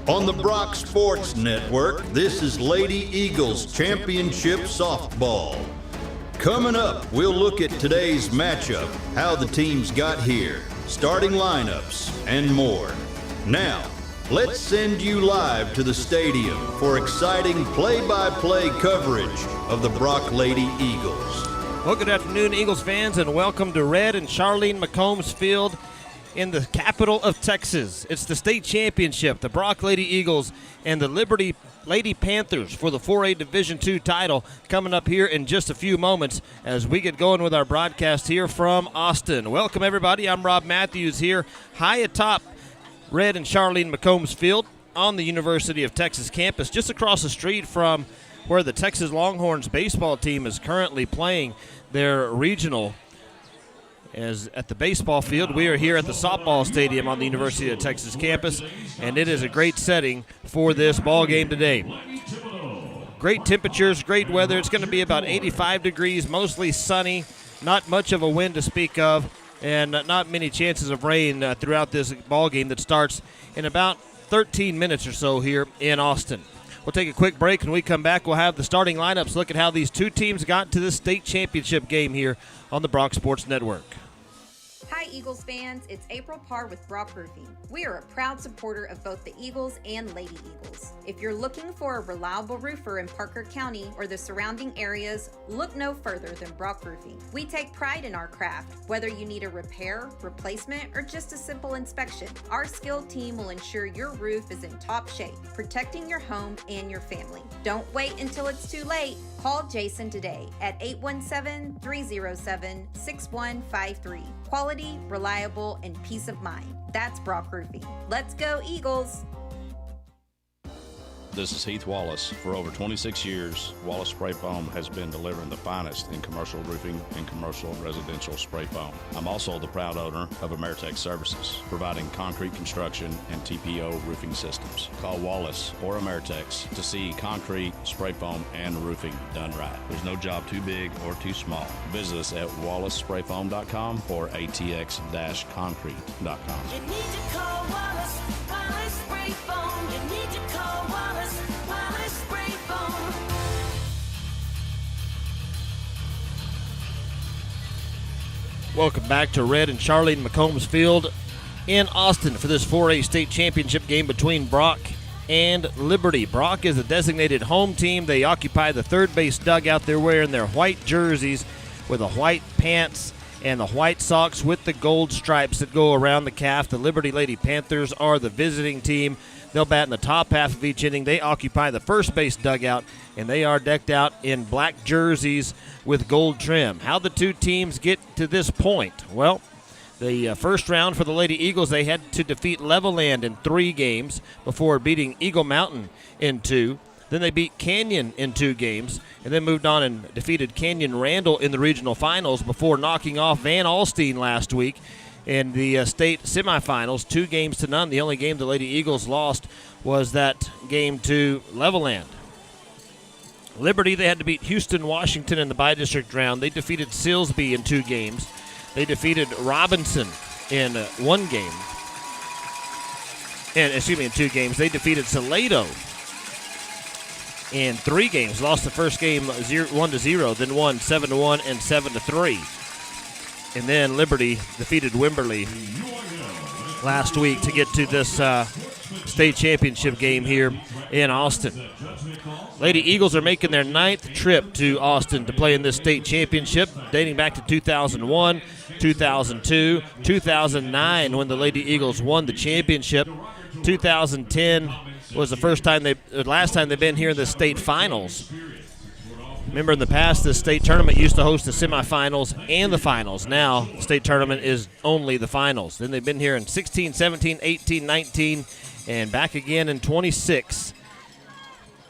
On the Brock Sports Network, this is Lady Eagles Championship Softball. Coming up, we'll look at today's matchup, how the teams got here, starting lineups, and more. Now, let's send you live to the stadium for exciting play-by-play coverage of the Brock Lady Eagles. Well, good afternoon, Eagles fans, and welcome to Red and Charlene McCombs Field in the capital of Texas. It's the state championship, the Brock Lady Eagles and the Liberty Lady Panthers for the 4A Division II title coming up here in just a few moments as we get going with our broadcast here from Austin. Welcome, everybody. I'm Rob Matthews here high atop Red and Charlene McCombs Field on the University of Texas campus, just across the street from where the Texas Longhorns baseball team is currently playing their regional. As at the baseball field, we are here at the softball stadium on the University of Texas campus, and it is a great setting for this ball game today. Great temperatures, great weather. It's going to be about 85 degrees, mostly sunny, not much of a wind to speak of, and not many chances of rain throughout this ball game that starts in about 13 minutes or so here in Austin. We'll take a quick break. When we come back, we'll have the starting lineups. Look at how these two teams got to this state championship game here on the Brock Sports Network. Hi Eagles fans, it's April Parr with Brock Roofing. We are a proud supporter of both the Eagles and Lady Eagles. If you're looking for a reliable roofer in Parker County or the surrounding areas, look no further than Brock Roofing. We take pride in our craft. Whether you need a repair, replacement, or just a simple inspection, our skilled team will ensure your roof is in top shape, protecting your home and your family. Don't wait until it's too late. Call Jason today at 817-307-6153. Quality, reliable, and peace of mind. That's Brock Roofing. Let's go, Eagles! This is Heath Wallace. For over 26 years, Wallace Spray Foam has been delivering the finest in commercial roofing and commercial residential spray foam. I'm also the proud owner of Ameritech Services, providing concrete construction and TPO roofing systems. Call Wallace or Ameritech to see concrete, spray foam, and roofing done right. There's no job too big or too small. Visit us at wallacesprayfoam.com or atx-concrete.com. You need to call Wallace, Wallace Spray Foam. You need to call Wallace, Wallace Spray Foam. Welcome back to Red and Charlene McCombs Field in Austin for this 4A state championship game between Brock and Liberty. Brock is the designated home team. They occupy the third base dugout. They're wearing their white jerseys with the white pants and the white socks with the gold stripes that go around the calf. The Liberty Lady Panthers are the visiting team. They'll bat in the top half of each inning. They occupy the first base dugout, and they are decked out in black jerseys with gold trim. How the two teams get to this point? Well, the first round for the Lady Eagles, they had to defeat Levelland in 3 games before beating Eagle Mountain in 2. Then they beat Canyon in 2 games, and then moved on and defeated Canyon Randall in the regional finals before knocking off Van Alstyne last week in the state semifinals, 2-0. The only game the Lady Eagles lost was that game to Levelland. Liberty, they had to beat Houston, Washington in the bi-district round. They defeated Silsbee in 2 games. They defeated Robinson in 1 game. In 2 games. They defeated Salado in 3 games. Lost the first game 1-0, then won 7-1 and 7-3. And then Liberty defeated Wimberley last week to get to this state championship game here in Austin. Lady Eagles are making their 9th trip to Austin to play in this state championship, dating back to 2001, 2002, 2009 when the Lady Eagles won the championship. 2010 was the last time they've been here in the state finals. Remember, in the past, the state tournament used to host the semifinals and the finals. Now, the state tournament is only the finals. Then they've been here in 16, 17, 18, 19, and back again in 26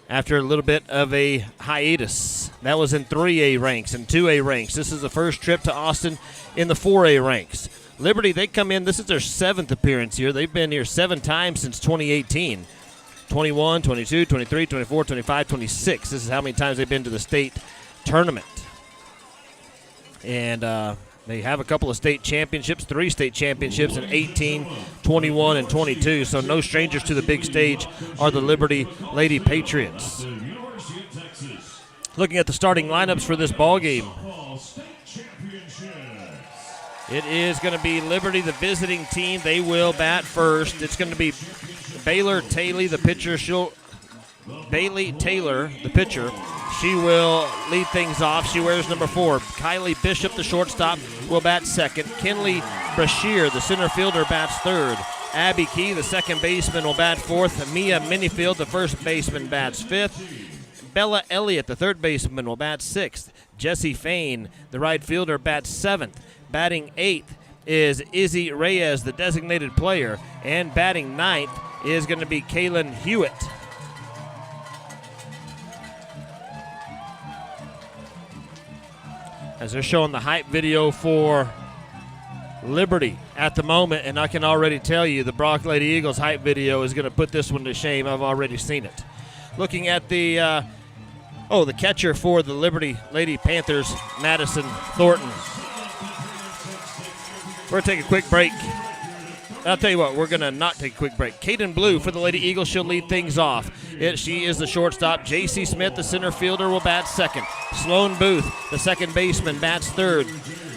after a little bit of a hiatus. That was in 3A ranks and 2A ranks. This is the first trip to Austin in the 4A ranks. Liberty, they come in. This is their 7th appearance here. They've been here 7 times since 2018. 21, 22, 23, 24, 25, 26. This is how many times they've been to the state tournament. And They have a couple of state championships, 3 state championships in 18, 21, and 22, so no strangers to the big stage are the Liberty Lady Patriots. Looking at the starting lineups for this ball game, it is going to be Liberty, the visiting team. They will bat first. It's going to be Baylor Taylor, the pitcher. Bailey Taylor, the pitcher. She will lead things off. She wears number 4. Kylie Bishop, the shortstop, will bat second. Kinley Brashear, the center fielder, bats third. Abby Key, the second baseman, will bat fourth. Mia Minifield, the first baseman, bats fifth. Bella Elliott, the third baseman, will bat sixth. Jessie Fain, the right fielder, bats seventh. Batting eighth is Izzy Reyes, the designated player. And batting ninth is going to be Kaylin Hewitt. As they're showing the hype video for Liberty at the moment, and I can already tell you the Brock Lady Eagles hype video is going to put this one to shame. I've already seen it. Looking at the catcher for the Liberty Lady Panthers, Madison Thornton. We're going to take a quick break. I'll tell you what, we're going to not take a quick break. Kaden Blue for the Lady Eagles, she'll lead things off. She is the shortstop. J.C. Smith, the center fielder, will bat second. Sloan Booth, the second baseman, bats third.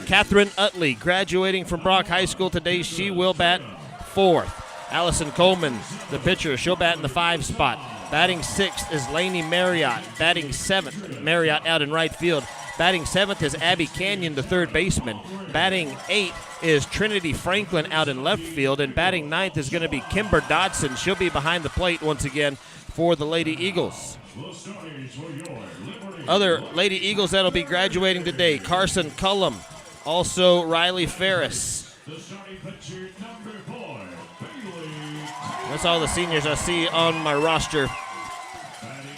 Catherine Utley, graduating from Brock High School today, she will bat fourth. Allison Coleman, the pitcher, she'll bat in the 5 spot. Batting sixth is Lainey Marriott. Batting seventh, Marriott out in right field. Batting seventh is Abby Canyon, the third baseman. Batting eighth is Trinity Franklin out in left field. And batting ninth is going to be Kimber Dodson. She'll be behind the plate once again for the Lady Eagles. Other Lady Eagles that'll be graduating today, Carson Cullum, also Riley Ferris. That's all the seniors I see on my roster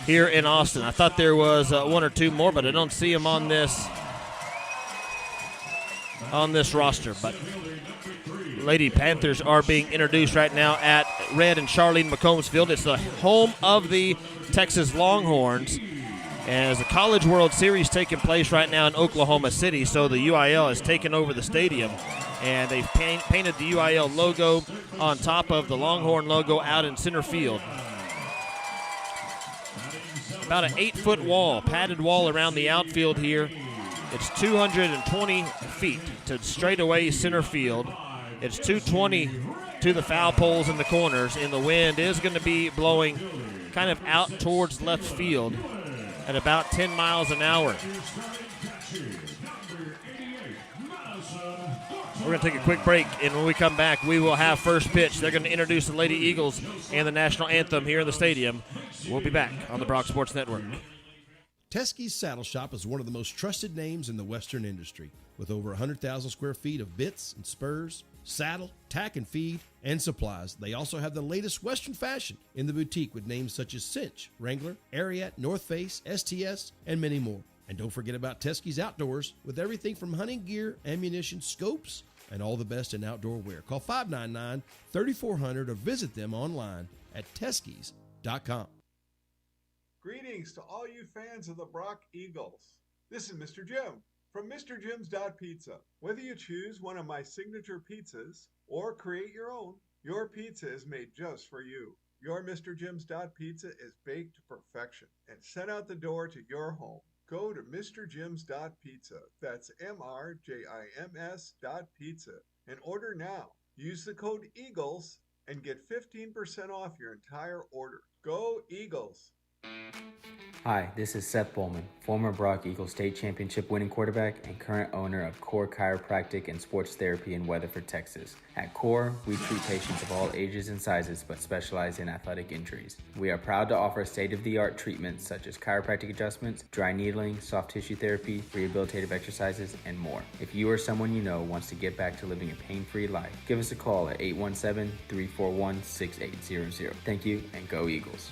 here in Austin. I thought there was 1 or 2 more, but I don't see them on this roster. But Lady Panthers are being introduced right now at Red and Charlene McCombs Field. It's the home of the Texas Longhorns. As the College World Series taking place right now in Oklahoma City, so the UIL has taken over the stadium, and they've painted the UIL logo on top of the Longhorn logo out in center field. About an 8-foot wall, padded wall around the outfield here. It's 220 feet to straightaway center field. It's 220 to the foul poles in the corners, and the wind is going to be blowing kind of out towards left field at about 10 miles an hour. We're going to take a quick break, and when we come back, we will have first pitch. They're going to introduce the Lady Eagles and the national anthem here in the stadium. We'll be back on the Brock Sports Network. Teskey's Saddle Shop is one of the most trusted names in the Western industry. With over 100,000 square feet of bits and spurs, saddle, tack and feed, and supplies, they also have the latest Western fashion in the boutique with names such as Cinch, Wrangler, Ariat, North Face, STS, and many more. And don't forget about Teskey's Outdoors with everything from hunting gear, ammunition, scopes, and all the best in outdoor wear. Call 599-3400 or visit them online at Teskeys.com. Greetings to all you fans of the Brock Eagles. This is Mr. Jim from MrJim's.Pizza. Whether you choose one of my signature pizzas or create your own, your pizza is made just for you. Your Mr. Jim's.Pizza is baked to perfection and sent out the door to your home. Go to MrJim's.Pizza. That's MrJims.Pizza and order now. Use the code EAGLES and get 15% off your entire order. Go Eagles! Hi, this is Seth Bowman, former Brock Eagles state championship winning quarterback and current owner of Core Chiropractic and Sports Therapy in Weatherford, Texas. At Core, we treat patients of all ages and sizes but specialize in athletic injuries. We are proud to offer state-of-the-art treatments such as chiropractic adjustments, dry needling, soft tissue therapy, rehabilitative exercises, and more. If you or someone you know wants to get back to living a pain-free life, give us a call at 817-341-6800. Thank you, and go Eagles.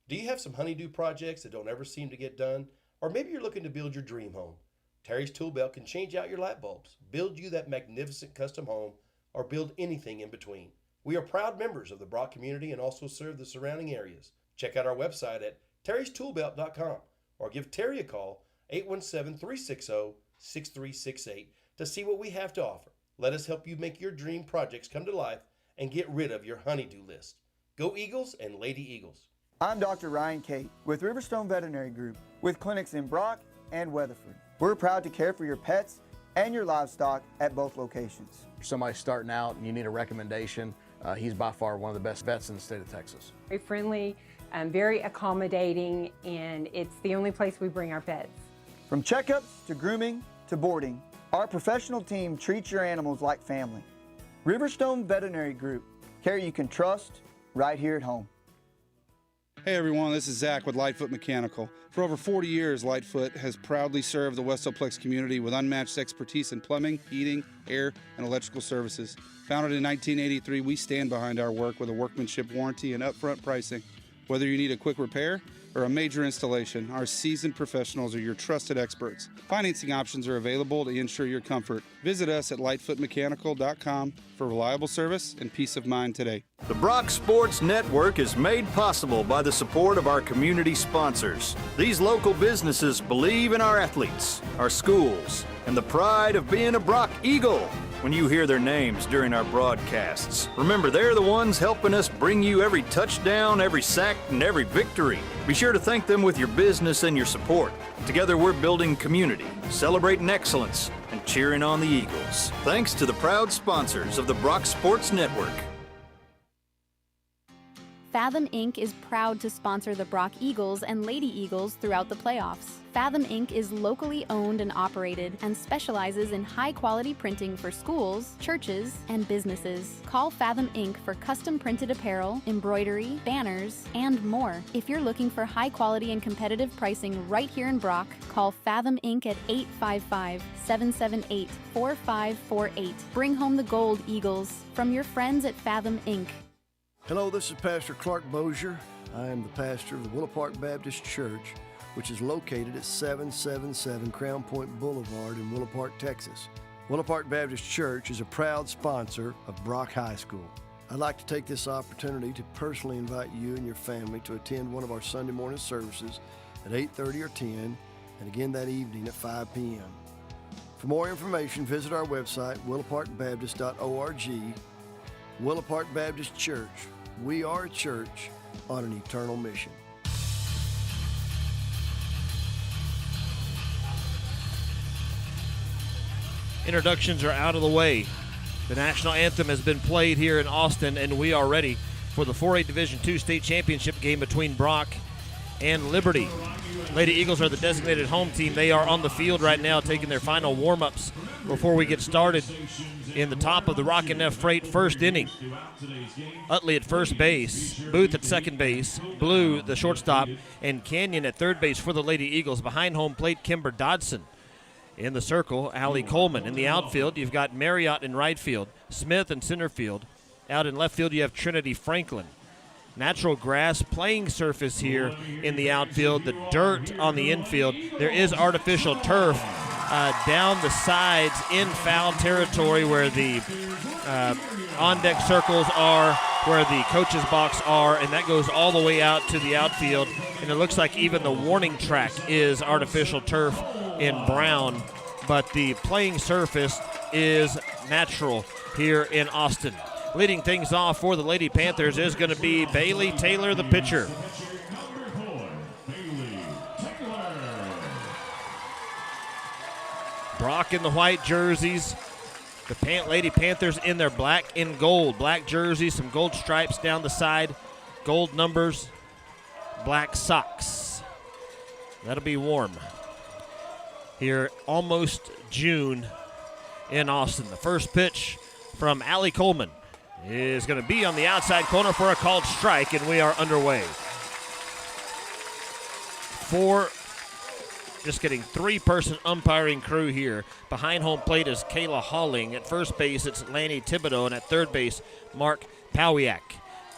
Do you have some honeydew projects that don't ever seem to get done? Or maybe you're looking to build your dream home. Terry's Tool Belt can change out your light bulbs, build you that magnificent custom home, or build anything in between. We are proud members of the Brock community and also serve the surrounding areas. Check out our website at terrystoolbelt.com or give Terry a call, 817-360-6368, to see what we have to offer. Let us help you make your dream projects come to life and get rid of your honey-do list. Go Eagles and Lady Eagles. I'm Dr. Ryan Cate with Riverstone Veterinary Group with clinics in Brock and Weatherford. We're proud to care for your pets and your livestock at both locations. Somebody starting out and you need a recommendation, he's by far one of the best vets in the state of Texas. Very friendly, very accommodating, and it's the only place we bring our pets. From checkups to grooming to boarding, our professional team treats your animals like family. Riverstone Veterinary Group, care you can trust right here at home. Hey everyone, this is Zach with Lightfoot Mechanical. For over 40 years, Lightfoot has proudly served the Westoplex community with unmatched expertise in plumbing, heating, air, and electrical services. Founded in 1983, we stand behind our work with a workmanship warranty and upfront pricing. Whether you need a quick repair or a major installation, our seasoned professionals are your trusted experts. Financing options are available to ensure your comfort. Visit us at lightfootmechanical.com for reliable service and peace of mind today. The Brock Sports Network is made possible by the support of our community sponsors. These local businesses believe in our athletes, our schools, and the pride of being a Brock Eagle. When you hear their names during our broadcasts, remember they're the ones helping us bring you every touchdown, every sack, and every victory. Be sure to thank them with your business and your support. Together we're building community, celebrating excellence, and cheering on the Eagles. Thanks to the proud sponsors of the Brock Sports Network. Fathom Inc. is proud to sponsor the Brock Eagles and Lady Eagles throughout the playoffs. Fathom Inc. is locally owned and operated and specializes in high-quality printing for schools, churches, and businesses. Call Fathom Inc. for custom printed apparel, embroidery, banners, and more. If you're looking for high-quality and competitive pricing right here in Brock, call Fathom Inc. at 855-778-4548. Bring home the gold, Eagles, from your friends at Fathom Inc. Hello, this is Pastor Clark Bozier. I am the pastor of the Willow Park Baptist Church, which is located at 777 Crown Point Boulevard in Willow Park, Texas. Willow Park Baptist Church is a proud sponsor of Brock High School. I'd like to take this opportunity to personally invite you and your family to attend one of our Sunday morning services at 8:30 or 10, and again that evening at 5 p.m. For more information, visit our website, willowparkbaptist.org. Willow Park Baptist Church. We are a church on an eternal mission. Introductions are out of the way. The national anthem has been played here in Austin, and we are ready for the 4A Division II state championship game between Brock and Liberty. Lady Eagles are the designated home team. They are on the field right now taking their final warm-ups before we get started in the top of the Rock and F Freight first inning. Utley at first base, Booth at second base, Blue the shortstop, and Canyon at third base for the Lady Eagles. Behind home plate, Kimber Dodson. In the circle, Allie Coleman. In the outfield, you've got Marriott in right field, Smith in center field. Out in left field, you have Trinity Franklin. Natural grass playing surface here in the outfield, the dirt on the infield. There is artificial turf down the sides in foul territory where the on-deck circles are, where the coach's box are, and that goes all the way out to the outfield. And it looks like even the warning track is artificial turf in brown, but the playing surface is natural here in Austin. Leading things off for the Lady Panthers is going to be Bailey Taylor, the pitcher. Brock in the white jerseys. The Lady Panthers in their black and gold. Black jerseys, some gold stripes down the side, gold numbers, black socks. That'll be warm here, almost June in Austin. The first pitch from Allie Coleman is going to be on the outside corner for a called strike, and we are underway. Three-person umpiring crew here. Behind home plate is Kayla Halling. At first base, it's Lanny Thibodeau, and at third base, Mark Powiak.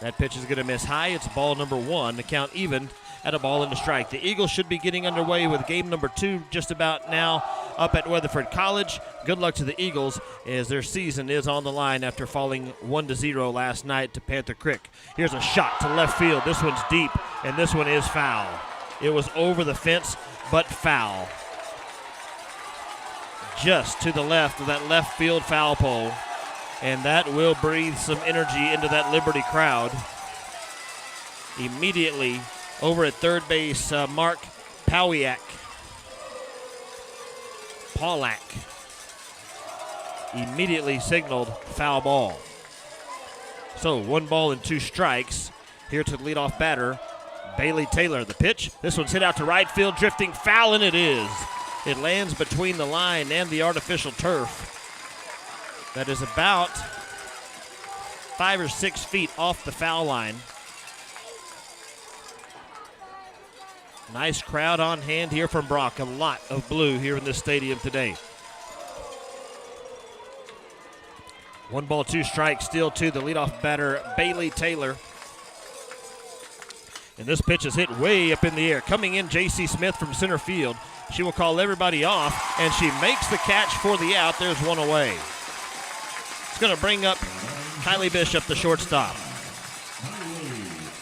That pitch is going to miss high. It's ball number one. The count even at a ball and a strike. The Eagles should be getting underway with game number 2 just about now up at Weatherford College. Good luck to the Eagles as their season is on the line after falling 1-0 last night to Panther Creek. Here's a shot to left field. This one's deep, and this one is foul. It was over the fence, but foul. just to the left of that left field foul pole. And that will breathe some energy into that Liberty crowd. Immediately over at third base, Mark Pawiak. Immediately signaled foul ball. So 1 ball and 2 strikes here to the leadoff batter, Bailey Taylor. The pitch, this one's hit out to right field, drifting foul, and it is. It lands between the line and the artificial turf. That is about 5 or 6 feet off the foul line. Nice crowd on hand here from Brock. A lot of blue here in this stadium today. 1 ball, 2 strikes, still to the leadoff batter, Bailey Taylor. And this pitch is hit way up in the air. Coming in, J.C. Smith from center field. She will call everybody off, and she makes the catch for the out. There's one away. It's going to bring up Kylie Bishop, the shortstop.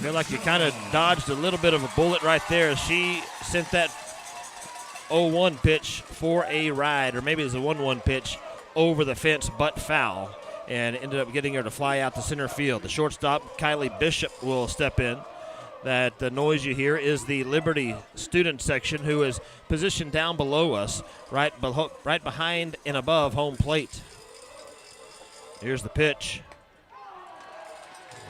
Feel like you kind of dodged a little bit of a bullet right there. She sent that 0-1 pitch for a ride, or maybe it was a 1-1 pitch over the fence, but foul, and ended up getting her to fly out to center field. The shortstop, Kylie Bishop, will step in. That the noise you hear is the Liberty student section, who is positioned down below us, right behind and above home plate. Here's the pitch.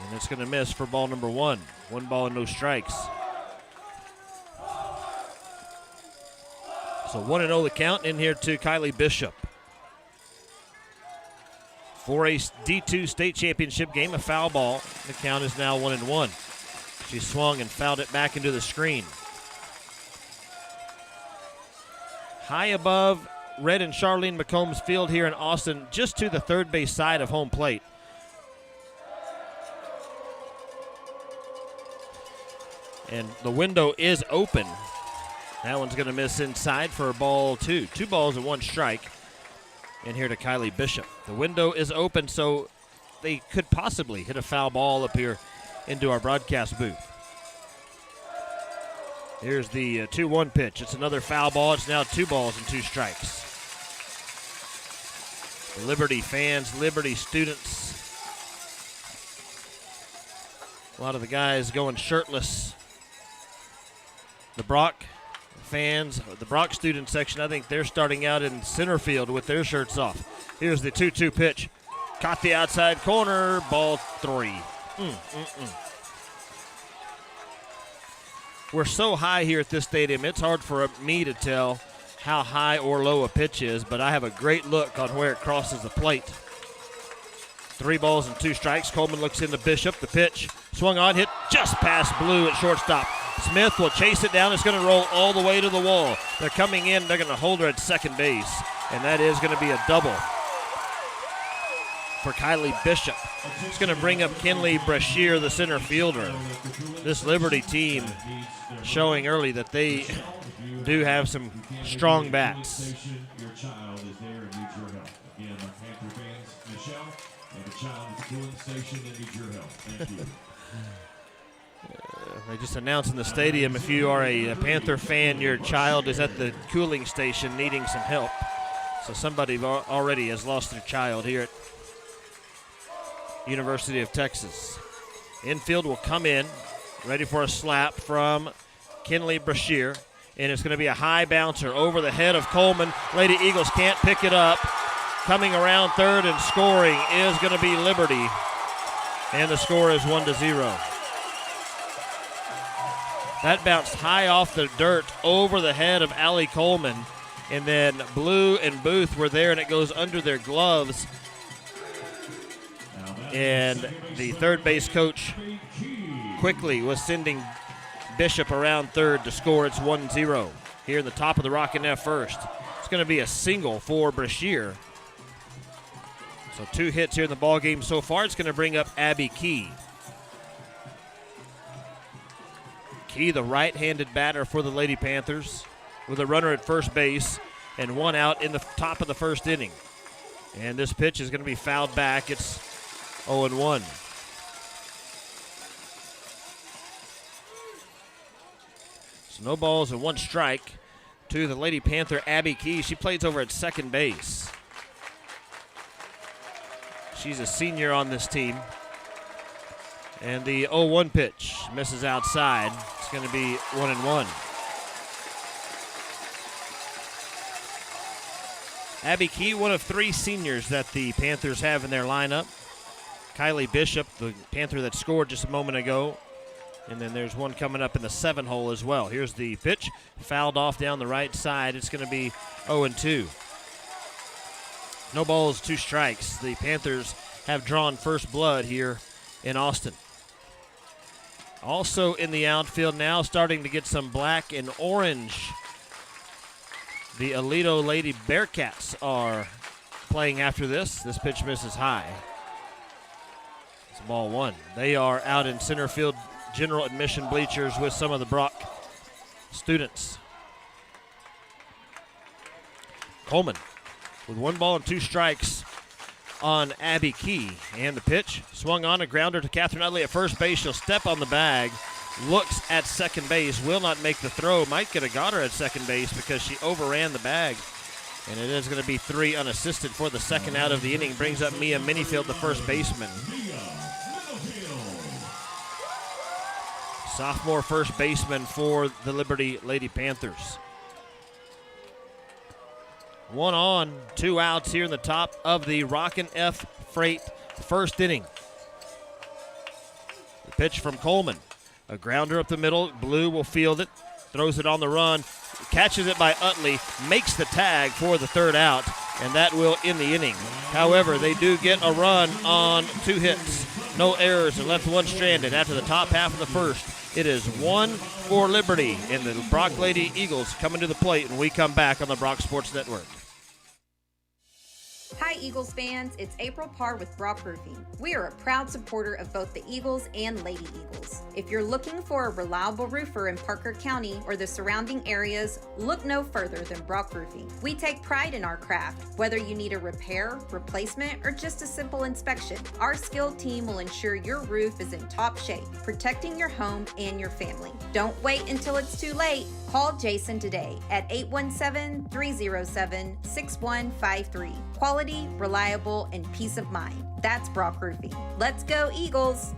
And it's going to miss for ball number 1. 1 ball and no strikes. So 1-0 the count in here to Kylie Bishop. For a D2 state championship game, a foul ball. The count is now 1-1. She swung and fouled it back into the screen. High above Red and Charlene McCombs Field here in Austin, just to the third base side of home plate. And the window is open. That one's going to miss inside for ball 2. 2 balls and 1 strike. And here to Kylie Bishop. The window is open, so they could possibly hit a foul ball up here into our broadcast booth. Here's the 2-1 pitch. It's another foul ball. It's now 2 balls and 2 strikes. The Liberty fans, Liberty students. A lot of the guys going shirtless. The Brock fans, the Brock student section, I think they're starting out in center field with their shirts off. Here's the 2-2 pitch. Caught the outside corner, ball 3. We're so high here at this stadium, it's hard for me to tell how high or low a pitch is, but I have a great look on where it crosses the plate. 3 balls and 2 strikes. Coleman looks into Bishop. The pitch swung on, hit just past Blue at shortstop. Smith will chase it down. It's going to roll all the way to the wall. They're coming in. They're going to hold her at second base, and that is going to be a double for Kylie Bishop. It's going to bring up Kinley Brashear, the center fielder. This Liberty team showing early that they do have some strong bats. Your child is there and needs your help. Again, our Panther fans, Michelle, and the child at the cooling station that needs your help. Thank you. They just announced in the stadium, if you are a Panther fan, your child is at the cooling station needing some help. So somebody already has lost their child here at University of Texas. Infield will come in, ready for a slap from Kinley Brashear, and it's going to be a high bouncer over the head of Coleman. Lady Eagles can't pick it up. Coming around third and scoring is going to be Liberty, and the score is 1-0. That bounced high off the dirt over the head of Allie Coleman, and then Blue and Booth were there, and it goes under their gloves. And the third base coach quickly was sending Bishop around third to score. It's 1-0 here in the top of the Rockin' F first. It's going to be a single for Brashear. So 2 hits here in the ball game so far. It's going to bring up Abby Key. Key, the right-handed batter for the Lady Panthers, with a runner at first base and 1 out in the top of the first inning. And this pitch is going to be fouled back. It's 0-1. So no balls and 1 strike to the Lady Panther, Abby Key. She plays over at second base. She's a senior on this team. And the 0-1 pitch misses outside. It's going to be 1-1. Abby Key, one of 3 seniors that the Panthers have in their lineup. Kylie Bishop, the Panther that scored just a moment ago. And then there's one coming up in the 7 hole as well. Here's the pitch. Fouled off down the right side. It's going to be 0-2. No balls, 2 strikes. The Panthers have drawn first blood here in Austin. Also in the outfield now, starting to get some black and orange. The Aledo Lady Bearcats are playing after this. This pitch misses high. It's ball 1. They are out in center field general admission bleachers with some of the Brock students. Coleman with 1 ball and 2 strikes on Abby Key. And the pitch swung on, a grounder to Catherine Utley at first base. She'll step on the bag, looks at second base, will not make the throw. Might get a gotter at second base because she overran the bag. And it is going to be 3 unassisted for the second out of the inning. Brings up Mia Minifield, the first baseman. Sophomore first baseman for the Liberty Lady Panthers. 1 on, 2 outs here in the top of the Rockin' F Freight first inning. The pitch from Coleman. A grounder up the middle. Blue will field it. Throws it on the run. Catches it by Utley. Makes the tag for the 3rd out. And that will end the inning. However, they do get a run on 2 hits. No errors and left 1 stranded after the top half of the first. It is 1 for Liberty. And the Brock Lady Eagles coming to the plate when we come back on the Brock Sports Network. Hi Eagles fans, it's April Parr with Brock Roofing. We are a proud supporter of both the Eagles and Lady Eagles. If you're looking for a reliable roofer in Parker County or the surrounding areas, look no further than Brock Roofing. We take pride in our craft. Whether you need a repair, replacement, or just a simple inspection, our skilled team will ensure your roof is in top shape, protecting your home and your family. Don't wait until it's too late. Call Jason today at 817-307-6153. Quality, reliable, and peace of mind. That's Brock Roofing. Let's go, Eagles!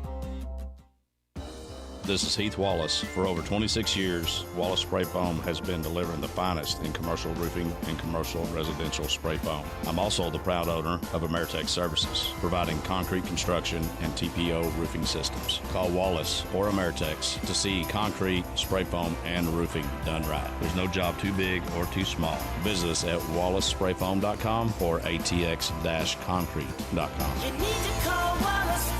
This is Heath Wallace. For over 26 years, Wallace Spray Foam has been delivering the finest in commercial roofing and commercial residential spray foam. I'm also the proud owner of Ameritech Services, providing concrete construction and TPO roofing systems. Call Wallace or Ameritech to see concrete, spray foam, and roofing done right. There's no job too big or too small. Visit us at wallacesprayfoam.com or atx-concrete.com. You need to call Wallace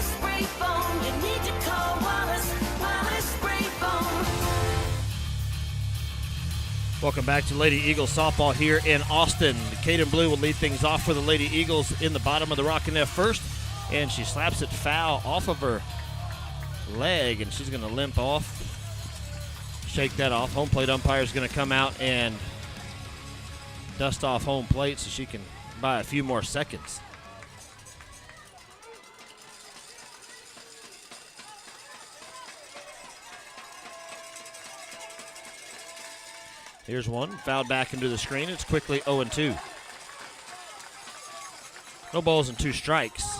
Spray Foam. You need to call Wallace Spray Foam. Welcome back to Lady Eagles softball here in Austin. Caden Blue will lead things off for the Lady Eagles in the bottom of the Rockin' F first, and she slaps it foul off of her leg, and she's going to limp off. Shake that off. Home plate umpire is going to come out and dust off home plate so she can buy a few more seconds. Here's one, fouled back into the screen. It's quickly 0-2. No balls and 2 strikes.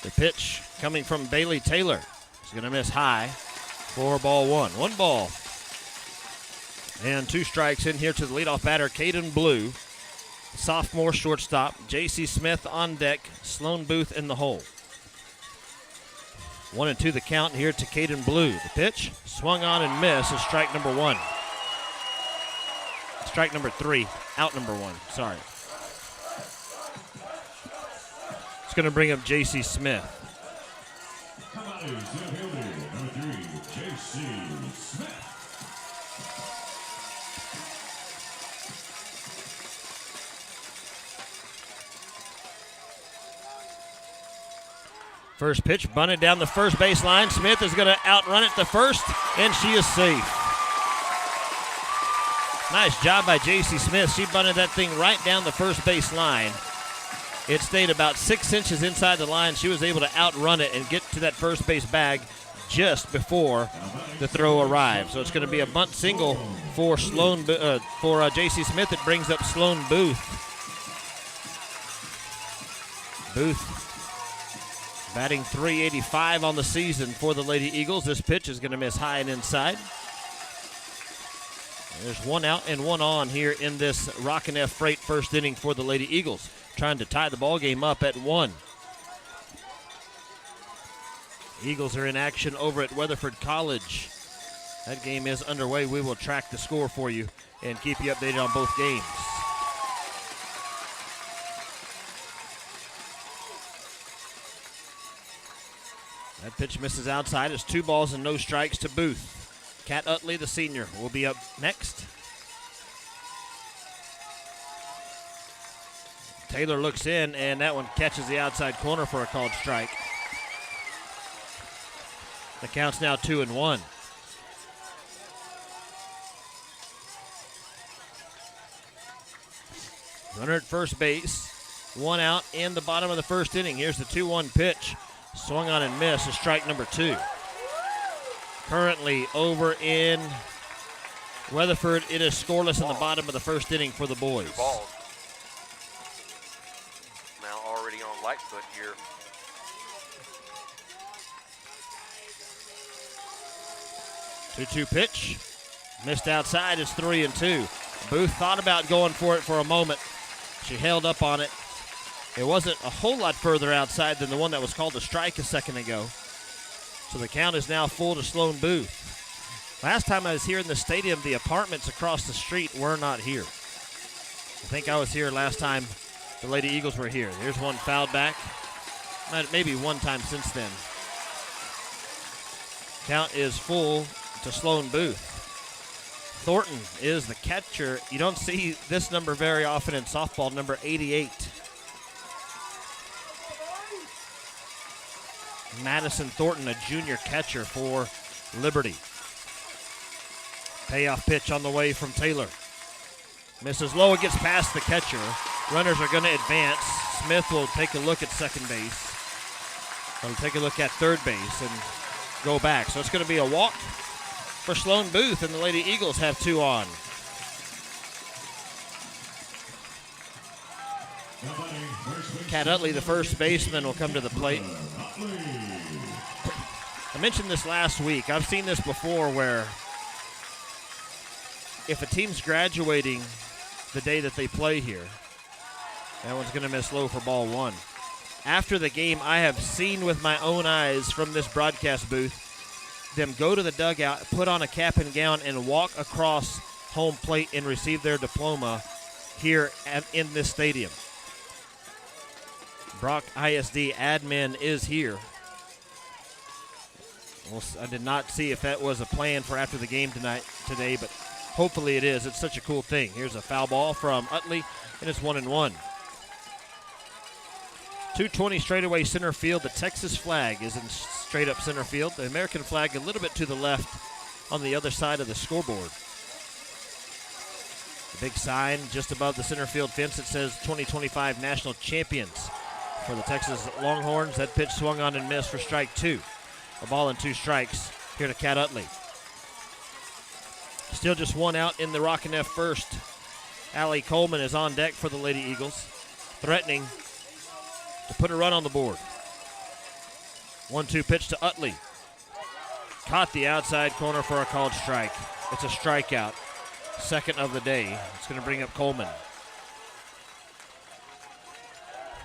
The pitch coming from Bailey Taylor. She's going to miss high for ball 1. 1 ball and 2 strikes in here to the leadoff batter, Caden Blue. Sophomore shortstop, J.C. Smith on deck, Sloan Booth in the hole. 1-2 the count here to Caden Blue. The pitch swung on and missed is strike number 1. Strike number 3, out number 1, sorry. It's going to bring up J.C. Smith. Number 3, J.C. Smith. First pitch bunted down the first base line. Smith is going to outrun it to first, and she is safe. Nice job by J.C. Smith. She bunted that thing right down the first base line. It stayed about 6 inches inside the line. She was able to outrun it and get to that first base bag just before the throw arrived. So it's going to be a bunt single for J.C. Smith. It brings up Sloan Booth. Booth batting .385 on the season for the Lady Eagles. This pitch is going to miss high and inside. There's one out and one on here in this Rockin' F Freight first inning for the Lady Eagles, trying to tie the ball game up at 1. Eagles are in action over at Weatherford College. That game is underway. We will track the score for you and keep you updated on both games. That pitch misses outside. It's 2 balls and no strikes to Booth. Kat Utley, the senior, will be up next. Taylor looks in, and that one catches the outside corner for a called strike. The count's now 2-1. Runner at first base. 1 out in the bottom of the first inning. Here's the 2-1 pitch. Swung on and missed. Strike number 2. Currently over in Weatherford, it is scoreless in the bottom of the first inning for the boys. 2 balls. Now already on Lightfoot here. Two pitch. Missed outside. It's 3-2. Booth thought about going for it for a moment. She held up on it. It wasn't a whole lot further outside than the one that was called a strike a second ago. So the count is now full to Sloan Booth. Last time I was here in the stadium, the apartments across the street were not here. I think I was here last time the Lady Eagles were here. There's one fouled back. Maybe one time since then. Count is full to Sloan Booth. Thornton is the catcher. You don't see this number very often in softball, number 88. Madison Thornton, a junior catcher for Liberty. Payoff pitch on the way from Taylor. Misses low, it gets past the catcher. Runners are going to advance. Smith will take a look at second base. He'll take a look at third base and go back. So it's going to be a walk for Sloan Booth, and the Lady Eagles have 2 on. Kat Utley, the first baseman, will come to the plate. I mentioned this last week. I've seen this before where if a team's graduating the day that they play here, that one's going to miss low for ball 1. After the game, I have seen with my own eyes from this broadcast booth them go to the dugout, put on a cap and gown, and walk across home plate and receive their diploma here in this stadium. Brock ISD admin is here. Well, I did not see if that was a plan for after the game today, but hopefully it is. It's such a cool thing. Here's a foul ball from Utley, and it's 1-1. 220 straightaway center field. The Texas flag is in straight up center field. The American flag a little bit to the left on the other side of the scoreboard. The big sign just above the center field fence that says 2025 National Champions for the Texas Longhorns. That pitch swung on and missed for strike 2. A ball and 2 strikes here to Kat Utley. Still just 1 out in the Rockin' F first. Allie Coleman is on deck for the Lady Eagles, threatening to put a run on the board. 1-2 pitch to Utley. Caught the outside corner for a called strike. It's a strikeout. Second of the day. It's going to bring up Coleman.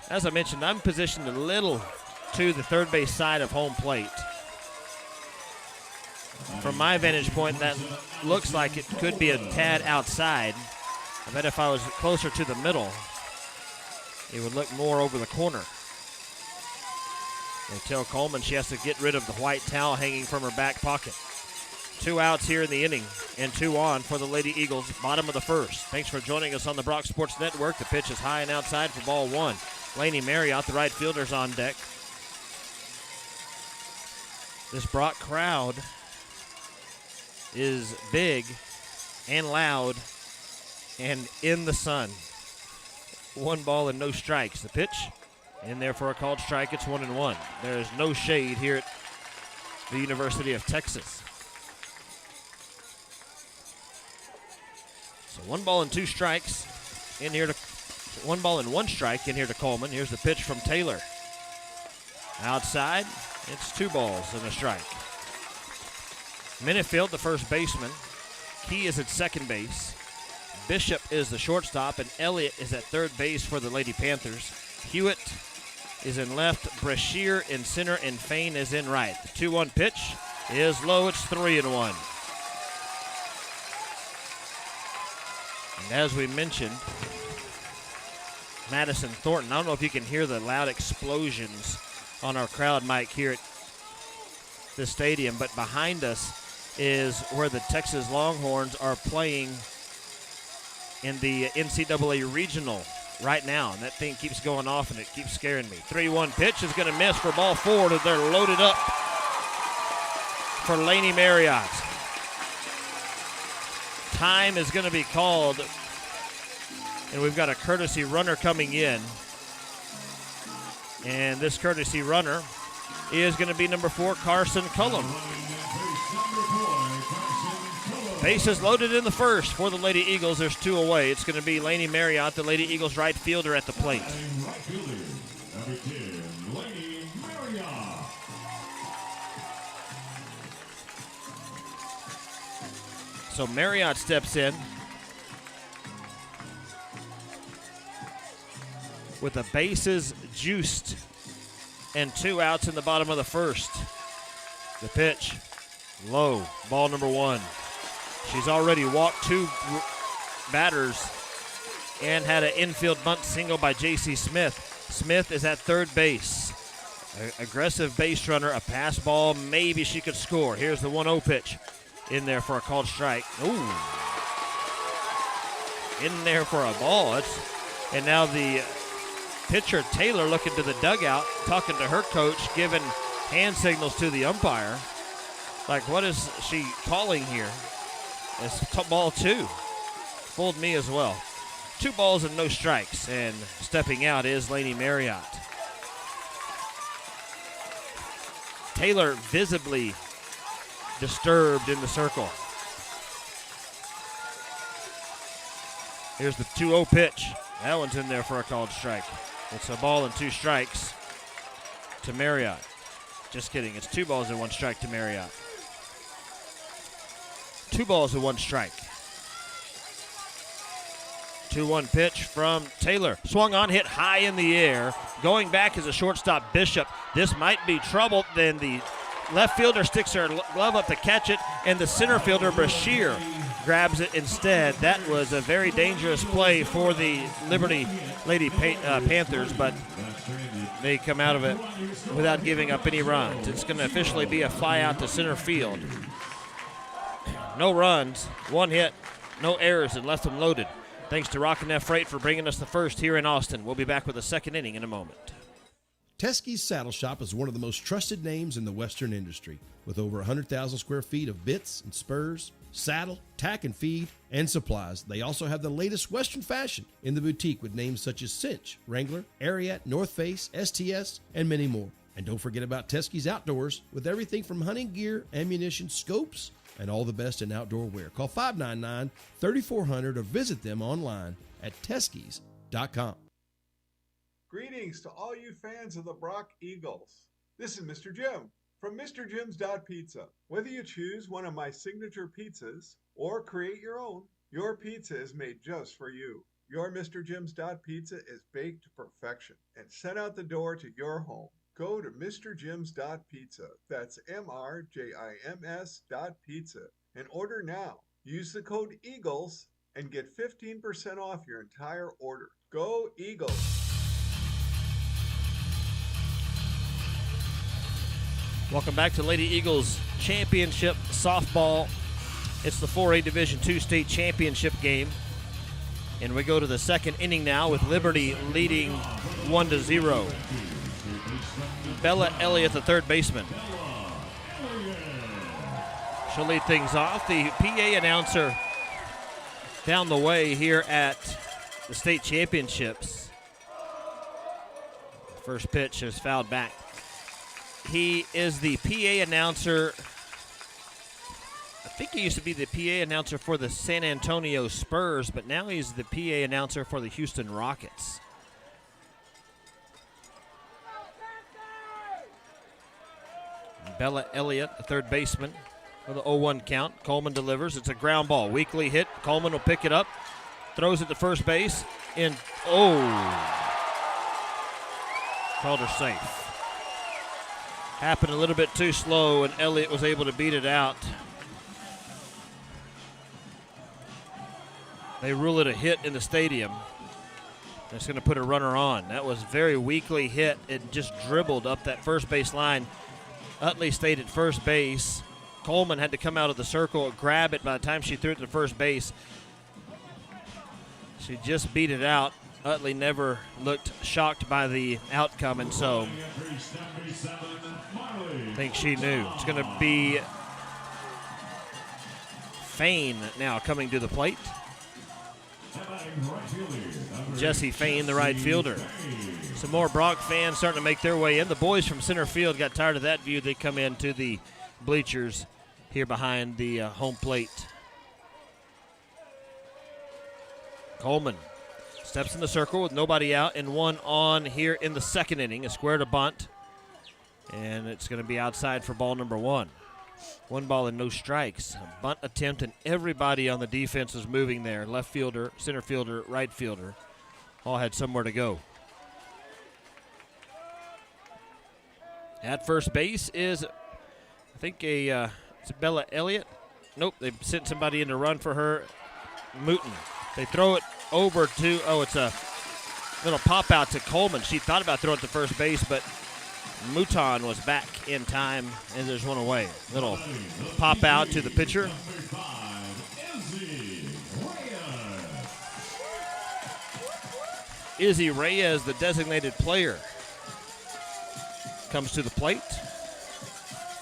As I mentioned, I'm positioned a little to the third base side of home plate. From my vantage point, that looks like it could be a tad outside. I bet if I was closer to the middle, it would look more over the corner. They tell Coleman she has to get rid of the white towel hanging from her back pocket. 2 outs here in the inning and 2 on for the Lady Eagles, bottom of the first. Thanks for joining us on the Brock Sports Network. The pitch is high and outside for ball 1. Laney Marriott, the right fielder's on deck. This Brock crowd is big and loud and in the sun. 1 ball and no strikes. The pitch in there for a called strike. It's 1-1. There's no shade here at the University of Texas. So 1 ball and 2 strikes in here to 1 ball and 1 strike in here to Coleman. Here's the pitch from Taylor. Outside, it's 2 balls and a strike. Minifield, the first baseman. Key is at second base. Bishop is the shortstop, and Elliott is at third base for the Lady Panthers. Hewitt is in left, Brashear in center, and Fain is in right. The 2-1 pitch is low. It's 3-1. And as we mentioned, Madison Thornton, I don't know if you can hear the loud explosions on our crowd mic here at the stadium, but behind us is where the Texas Longhorns are playing in the NCAA Regional right now, and that thing keeps going off and it keeps scaring me. 3-1 pitch is going to miss for ball 4. They're loaded up for Laney Marriott. Time is going to be called, and we've got a courtesy runner coming in, and this courtesy runner is going to be number 4, Carson Cullum. Bases loaded in the first for the Lady Eagles. There's 2 away. It's going to be Laney Marriott, the Lady Eagles right fielder, at the plate. Right fielder, number 10, Laney Marriott. So Marriott steps in with the bases juiced and 2 outs in the bottom of the first. The pitch, low, ball number 1. She's already walked 2 batters and had an infield bunt single by J.C. Smith. Smith is at third base. Aggressive base runner, a pass ball, maybe she could score. Here's the 1-0 pitch in there for a called strike. Ooh. In there for a ball. And now the pitcher, Taylor, looking to the dugout, talking to her coach, giving hand signals to the umpire. Like, what is she calling here? It's ball 2. Fooled me as well. 2 balls and no strikes, and stepping out is Laney Marriott. Taylor visibly disturbed in the circle. Here's the 2-0 pitch. That one's in there for a called strike. It's a ball and 2 strikes to Marriott. Just kidding. It's 2 balls and 1 strike to Marriott. 2 balls and 1 strike. 2-1 pitch from Taylor. Swung on, hit high in the air. Going back is a shortstop, Bishop. This might be trouble. Then the left fielder sticks her glove up to catch it, and the center fielder, Brashear, grabs it instead. That was a very dangerous play for the Liberty Lady Panthers, but they come out of it without giving up any runs. It's going to officially be a fly out to center field. No runs, 1 hit, no errors, and left them loaded. Thanks to Rockin' F Freight for bringing us the first here in Austin. We'll be back with the second inning in a moment. Teskey's Saddle Shop is one of the most trusted names in the Western industry, with over 100,000 square feet of bits and spurs, saddle, tack and feed, and supplies. They also have the latest Western fashion in the boutique with names such as Cinch, Wrangler, Ariat, North Face, STS, and many more. And don't forget about Teskey's Outdoors with everything from hunting gear, ammunition, scopes, and all the best in outdoor wear. Call 599-3400 or visit them online at Teskeys.com. Greetings to all you fans of the Brock Eagles. This is Mr. Jim from MrJim's.Pizza. Whether you choose one of my signature pizzas or create your own, your pizza is made just for you. Your Mr. Jim's.Pizza is baked to perfection and sent out the door to your home. Go to MrJim's.Pizza. That's MRJIMS.Pizza and order now. Use the code EAGLES and get 15% off your entire order. Go Eagles! Welcome back to Lady Eagles Championship Softball. It's the 4A Division II State Championship game. And we go to the second inning now with Liberty leading 1-0. Bella Elliott, the third baseman. She'll lead things off. The PA announcer down the way here at the state championships. First pitch is fouled back. He is the PA announcer. I think he used to be the PA announcer for the San Antonio Spurs, but now he's the PA announcer for the Houston Rockets. Bella Elliott, the third baseman, with the 0-1 count. Coleman delivers. It's a ground ball. Weakly hit. Coleman will pick it up. Throws it to first base. Called her safe. Happened a little bit too slow, and Elliott was able to beat it out. They rule it a hit in the stadium. That's going to put a runner on. That was very weakly hit. It just dribbled up that first base line. Utley stayed at first base. Coleman had to come out of the circle, grab it by the time she threw it to first base. She just beat it out. Utley never looked shocked by the outcome, and so I think she knew. It's going to be Fain now coming to the plate. Jesse Fain, the right fielder. Some more Brock fans starting to make their way in. The boys from center field got tired of that view. They come into the bleachers here behind the home plate. Coleman steps in the circle with nobody out and one on here in the second inning. A square to bunt, and it's going to be outside for ball number one. 1 ball and no strikes. A bunt attempt, and everybody on the defense was moving there. Left fielder, center fielder, right fielder. All had somewhere to go. At first base is, I think, it's Bella Elliott. Nope, they sent somebody in to run for her. Mooten. They throw it over to, it's a little pop out to Coleman. She thought about throwing it to first base, but Mouton was back in time, and there's one away. Little pop out to the pitcher. Izzy Reyes, the designated player, comes to the plate.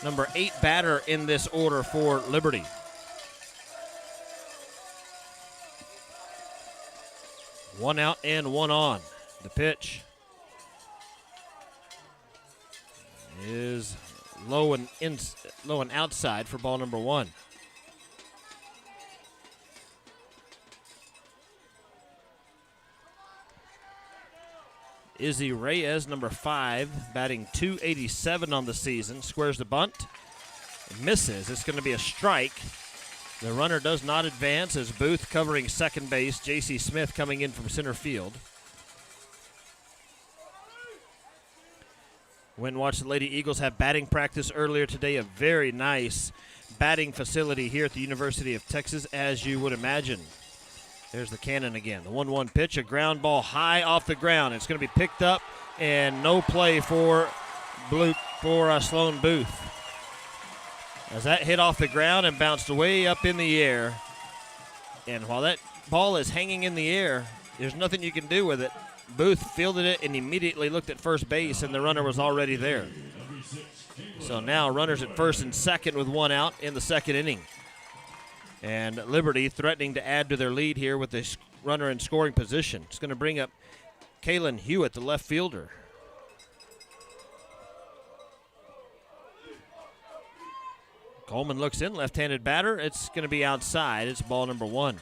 Number 8 batter in this order for Liberty. One out and one on. The pitch is low and outside for ball number one. Izzy Reyes, number 5, batting .287 on the season, squares the bunt, misses. It's going to be a strike. The runner does not advance as Booth covering second base. J.C. Smith coming in from center field. Went and watched the Lady Eagles have batting practice earlier today. A very nice batting facility here at the University of Texas, as you would imagine. There's the cannon again. The 1-1 pitch, a ground ball high off the ground. It's going to be picked up, and no play for Sloan Booth. As that hit off the ground and bounced way up in the air. And while that ball is hanging in the air, there's nothing you can do with it. Booth fielded it and immediately looked at first base, and the runner was already there. So now runners at first and second with one out in the second inning. And Liberty threatening to add to their lead here with this runner in scoring position. It's going to bring up Kaylin Hewitt, the left fielder. Coleman looks in, left-handed batter. It's going to be outside. It's ball number one.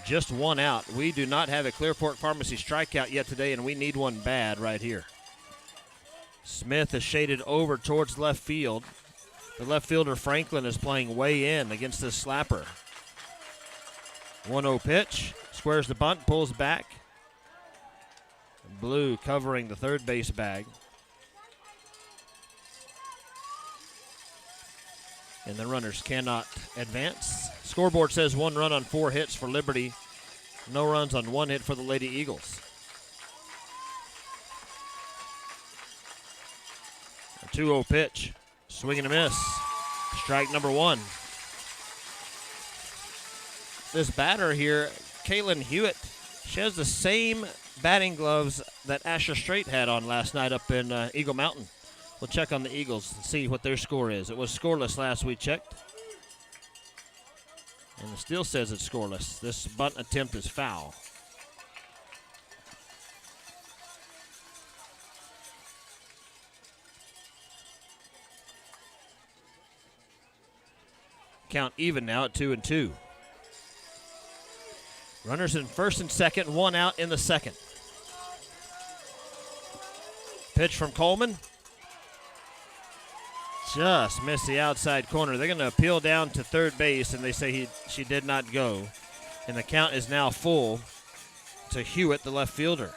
Just one out. We do not have a Clear Fork Pharmacy strikeout yet today, and we need one bad right here. Smith is shaded over towards left field. The left fielder, Franklin, is playing way in against this slapper. 1-0 pitch. Squares the bunt, pulls back. Blue covering the third base bag. And the runners cannot advance. Scoreboard says 1 run on 4 hits for Liberty. No runs on 1 hit for the Lady Eagles. A 2-0 pitch. Swing and a miss. Strike number 1. This batter here, Kaylin Hewitt, she has the same batting gloves that Asher Strait had on last night up in Eagle Mountain. We'll check on the Eagles and see what their score is. It was scoreless last we checked. And it still says it's scoreless. This bunt attempt is foul. Count even now at 2-2. Runners in first and second, one out in the second. Pitch from Coleman. Just missed the outside corner. They're going to appeal down to third base, and they say she did not go. And the count is now full to Hewitt, the left fielder.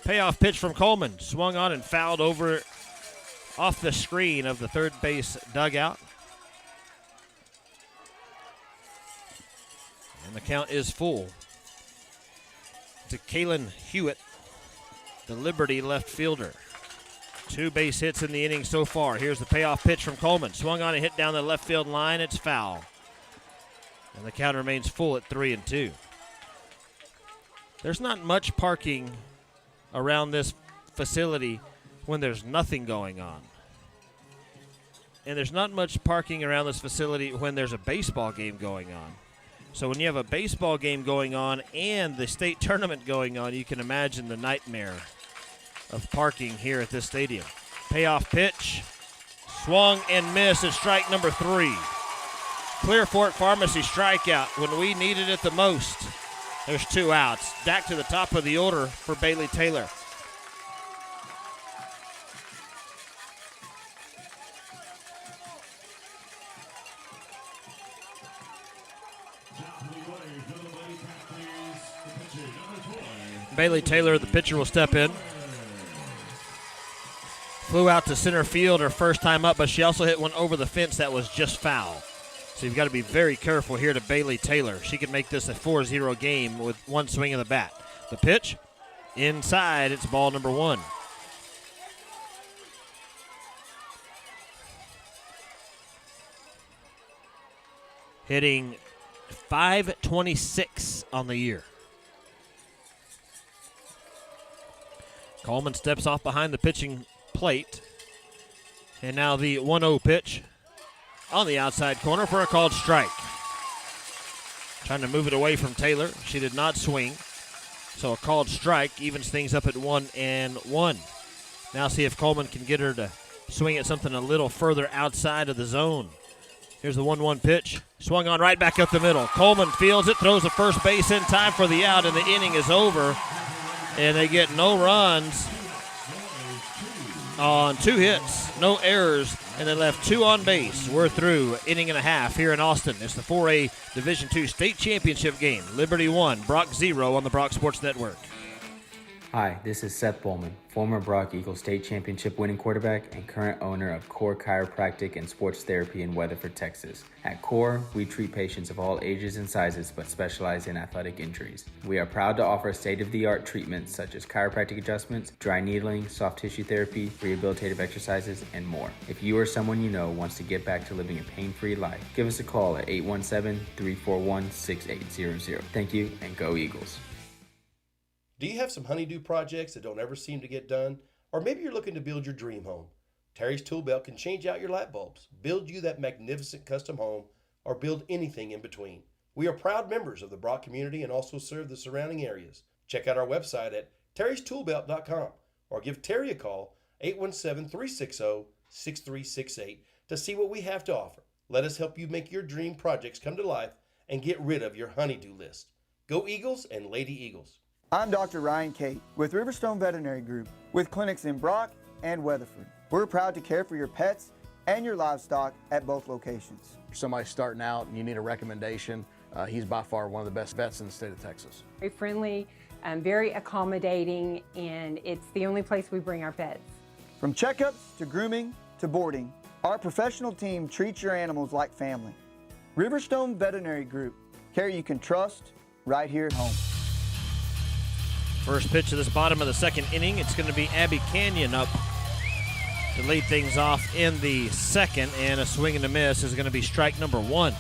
Payoff pitch from Coleman. Swung on and fouled over off the screen of the third base dugout. And the count is full to Kaylin Hewitt, the Liberty left fielder. 2 base hits in the inning so far. Here's the payoff pitch from Coleman. Swung on and hit down the left field line. It's foul. And the count remains full at 3-2. There's not much parking around this facility when there's nothing going on. And there's not much parking around this facility when there's a baseball game going on. So when you have a baseball game going on and the state tournament going on, you can imagine the nightmare of parking here at this stadium. Payoff pitch, swung and missed at strike number 3. Clearfork Pharmacy strikeout when we needed it the most. There's 2 outs. Back to the top of the order for Bailey Taylor. Bailey Taylor, the pitcher, will step in. Flew out to center field her first time up, but she also hit one over the fence that was just foul. So you've got to be very careful here to Bailey Taylor. She can make this a 4-0 game with one swing of the bat. The pitch, inside, it's ball number 1. Hitting .526 on the year. Coleman steps off behind the pitching plate. And now the 1-0 pitch on the outside corner for a called strike. Trying to move it away from Taylor. She did not swing. So a called strike evens things up at 1-1. Now see if Coleman can get her to swing at something a little further outside of the zone. Here's the 1-1 pitch. Swung on right back up the middle. Coleman fields it, throws the first base in time for the out, and the inning is over. And they get no runs on 2 hits, no errors, and they left 2 on base. We're through inning and a half here in Austin. It's the 4A Division II State Championship game. Liberty 1, Brock 0 on the Brock Sports Network. Hi, this is Seth Bowman, former Brock Eagle State Championship winning quarterback and current owner of Core Chiropractic and Sports Therapy in Weatherford, Texas. At Core, we treat patients of all ages and sizes but specialize in athletic injuries. We are proud to offer state-of-the-art treatments such as chiropractic adjustments, dry needling, soft tissue therapy, rehabilitative exercises, and more. If you or someone you know wants to get back to living a pain-free life, give us a call at 817-341-6800. Thank you, and go Eagles. Do you have some honeydew projects that don't ever seem to get done? Or maybe you're looking to build your dream home. Terry's Tool Belt can change out your light bulbs, build you that magnificent custom home, or build anything in between. We are proud members of the Brock community and also serve the surrounding areas. Check out our website at terrystoolbelt.com or give Terry a call, 817-360-6368, to see what we have to offer. Let us help you make your dream projects come to life and get rid of your honeydew list. Go Eagles and Lady Eagles. I'm Dr. Ryan Cate with Riverstone Veterinary Group with clinics in Brock and Weatherford. We're proud to care for your pets and your livestock at both locations. For somebody starting out and you need a recommendation, he's by far one of the best vets in the state of Texas. Very friendly, very accommodating, and it's the only place we bring our pets. From checkups to grooming to boarding, our professional team treats your animals like family. Riverstone Veterinary Group, care you can trust right here at home. First pitch of this bottom of the second inning. It's going to be Abby Canyon up to lead things off in the second, and a swing and a miss is going to be strike number 1.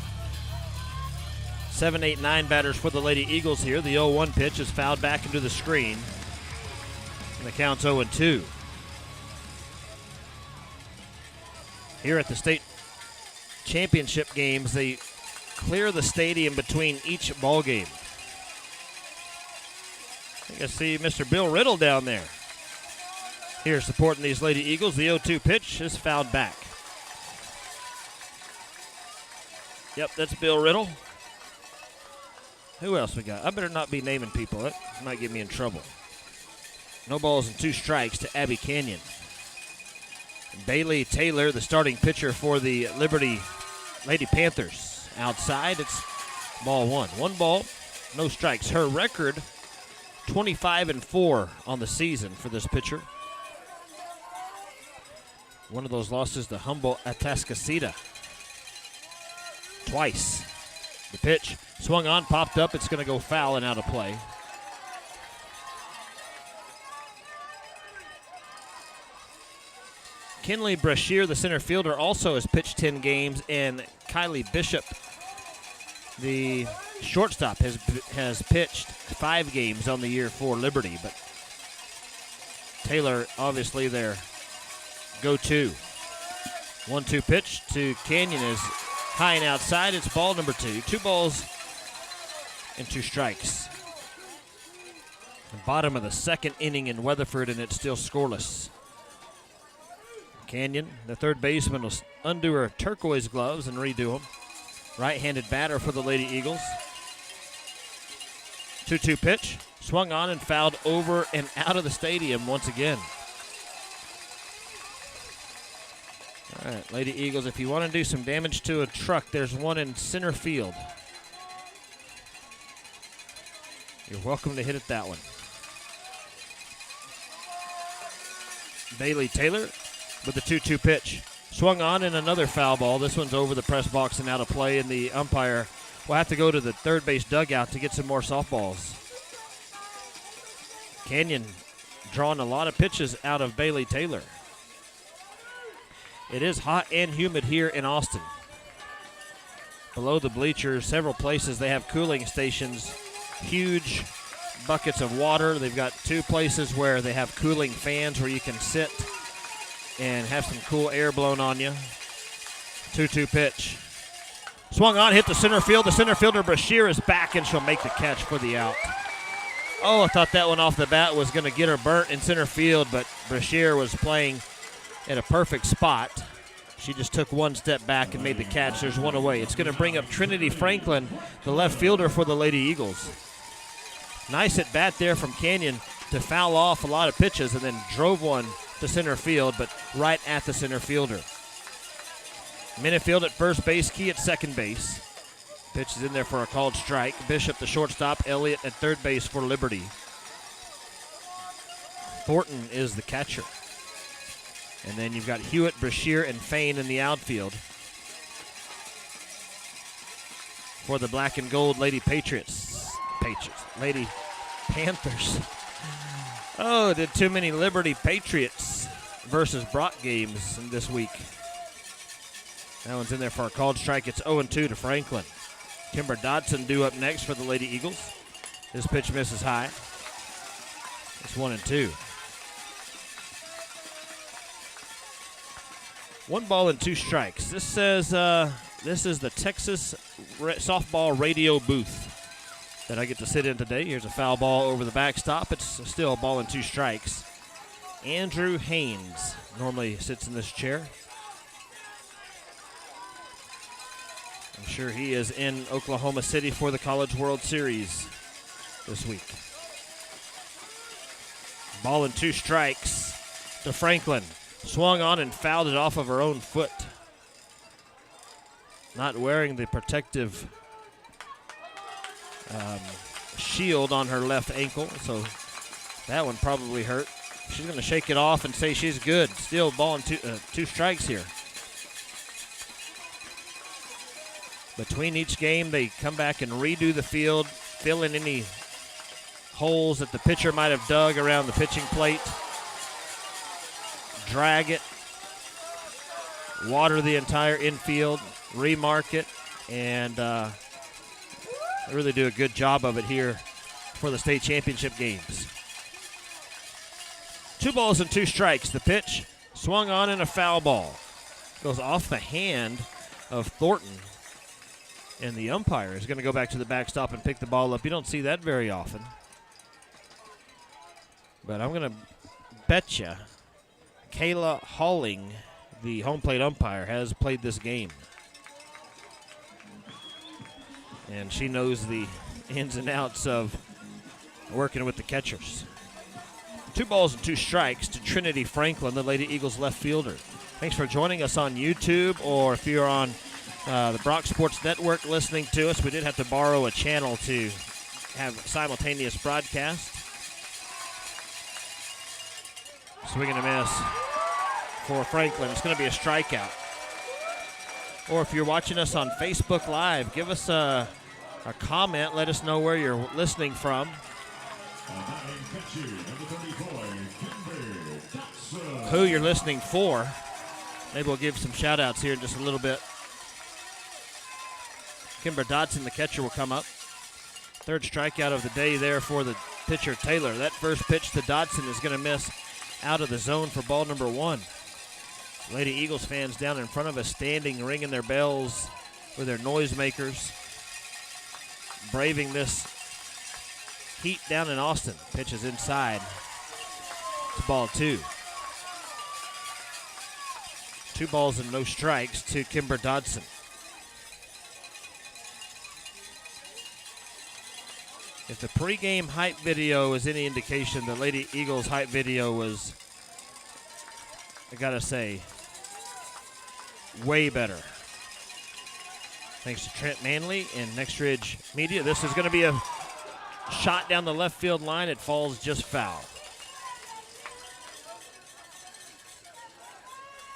7, 8, 9 batters for the Lady Eagles here. The 0-1 pitch is fouled back into the screen, and the count's 0-2. Here at the state championship games, they clear the stadium between each ball game. think I see Mr. Bill Riddle down there. Here supporting these Lady Eagles. The 0-2 pitch is fouled back. Yep, that's Bill Riddle. Who else we got? I better not be naming people. That might get me in trouble. No balls and 2 strikes to Abby Canyon. Bailey Taylor, the starting pitcher for the Liberty Lady Panthers. Outside, it's ball 1. 1 ball, no strikes. Her record, 25-4 on the season for this pitcher. One of those losses to Humboldt Atascocita. Twice. The pitch swung on, popped up. It's going to go foul and out of play. Kinley Brashear, the center fielder, also has pitched 10 games, and Kylie Bishop, the shortstop, has pitched 5 games on the year for Liberty. But Taylor, obviously, their go-to. 1-2 pitch to Canyon is high and outside. It's ball number 2. 2 balls and 2 strikes. The bottom of the second inning in Weatherford, and it's still scoreless. Canyon, the third baseman, will undo her turquoise gloves and redo them. Right-handed batter for the Lady Eagles. 2-2 pitch, swung on and fouled over and out of the stadium once again. All right, Lady Eagles, if you want to do some damage to a truck, there's one in center field. You're welcome to hit it that one. Bailey Taylor with the 2-2 pitch. Swung on and another foul ball. This one's over the press box and out of play, and the umpire will have to go to the third base dugout to get some more softballs. Canyon drawing a lot of pitches out of Bailey Taylor. It is hot and humid here in Austin. Below the bleachers, several places they have cooling stations, huge buckets of water. They've got 2 places where they have cooling fans where you can sit and have some cool air blown on you. 2-2 pitch. Swung on, hit the center field. The center fielder, Brashear, is back, and she'll make the catch for the out. Oh, I thought that one off the bat was going to get her burnt in center field, but Brashear was playing at a perfect spot. She just took 1 step back and made the catch. There's 1 away. It's going to bring up Trinity Franklin, the left fielder for the Lady Eagles. Nice at bat there from Canyon to foul off a lot of pitches and then drove one to center field, but right at the center fielder. Minifield at first base, Key at second base. Pitch is in there for a called strike. Bishop, the shortstop. Elliott at third base for Liberty. Thornton is the catcher. And then you've got Hewitt, Brashear, and Fain in the outfield for the black and gold Lady Lady Panthers. Oh, did too many Liberty Patriots versus Brock games this week. That one's in there for a called strike. It's 0-2 to Franklin. Kimber Dodson due up next for the Lady Eagles. This pitch misses high. It's 1-2. 1 ball and 2 strikes. This says this is the Texas softball radio booth that I get to sit in today. Here's a foul ball over the backstop. It's still a ball and 2 strikes. Andrew Haynes normally sits in this chair. I'm sure he is in Oklahoma City for the College World Series this week. Ball and 2 strikes to Franklin. Swung on and fouled it off of her own foot. Not wearing the protective shield on her left ankle, so that one probably hurt. She's going to shake it off and say she's good. Still ball and 2 strikes here. Between each game, they come back and redo the field, fill in any holes that the pitcher might have dug around the pitching plate, drag it, water the entire infield, remark it, and they really do a good job of it here for the state championship games. 2 balls and 2 strikes. The pitch swung on and a foul ball. Goes off the hand of Thornton. And the umpire is going to go back to the backstop and pick the ball up. You don't see that very often. But I'm going to bet you Kayla Halling, the home plate umpire, has played this game. And she knows the ins and outs of working with the catchers. 2 balls and 2 strikes to Trinity Franklin, the Lady Eagles left fielder. Thanks for joining us on YouTube, or if you're on the Brock Sports Network listening to us. We did have to borrow a channel to have simultaneous broadcast. Swing and a miss for Franklin. It's going to be a strikeout. Or if you're watching us on Facebook Live, give us a comment. Let us know where you're listening from. Who you're listening for. Maybe we'll give some shout-outs here in just a little bit. Kimber Dodson, the catcher, will come up. 3rd strikeout of the day there for the pitcher, Taylor. That first pitch to Dodson is going to miss out of the zone for ball number 1. Lady Eagles fans down in front of us standing, ringing their bells with their noisemakers, braving this heat down in Austin. Pitch is inside. It's ball 2. 2 balls and no strikes to Kimber Dodson. If the pregame hype video is any indication, the Lady Eagles hype video was, I gotta say, way better. Thanks to Trent Manley and Next Ridge Media. This is going to be a shot down the left field line. It falls just foul.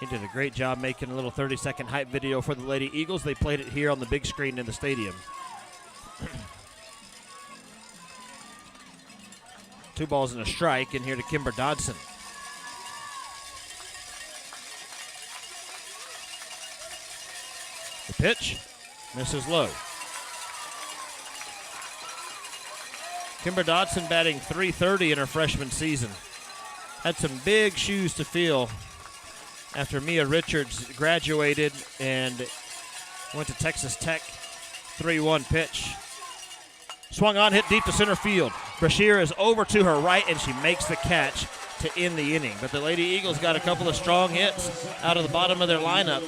He did a great job making a little 30-second hype video for the Lady Eagles. They played it here on the big screen in the stadium. 2 balls and a strike, and here to Kimber Dodson. The pitch misses low. Kimber Dodson batting .330 in her freshman season. Had some big shoes to fill after Mia Richards graduated and went to Texas Tech. 3-1 pitch. Swung on, hit deep to center field. Brashear is over to her right, and she makes the catch to end the inning. But the Lady Eagles got a couple of strong hits out of the bottom of their lineup.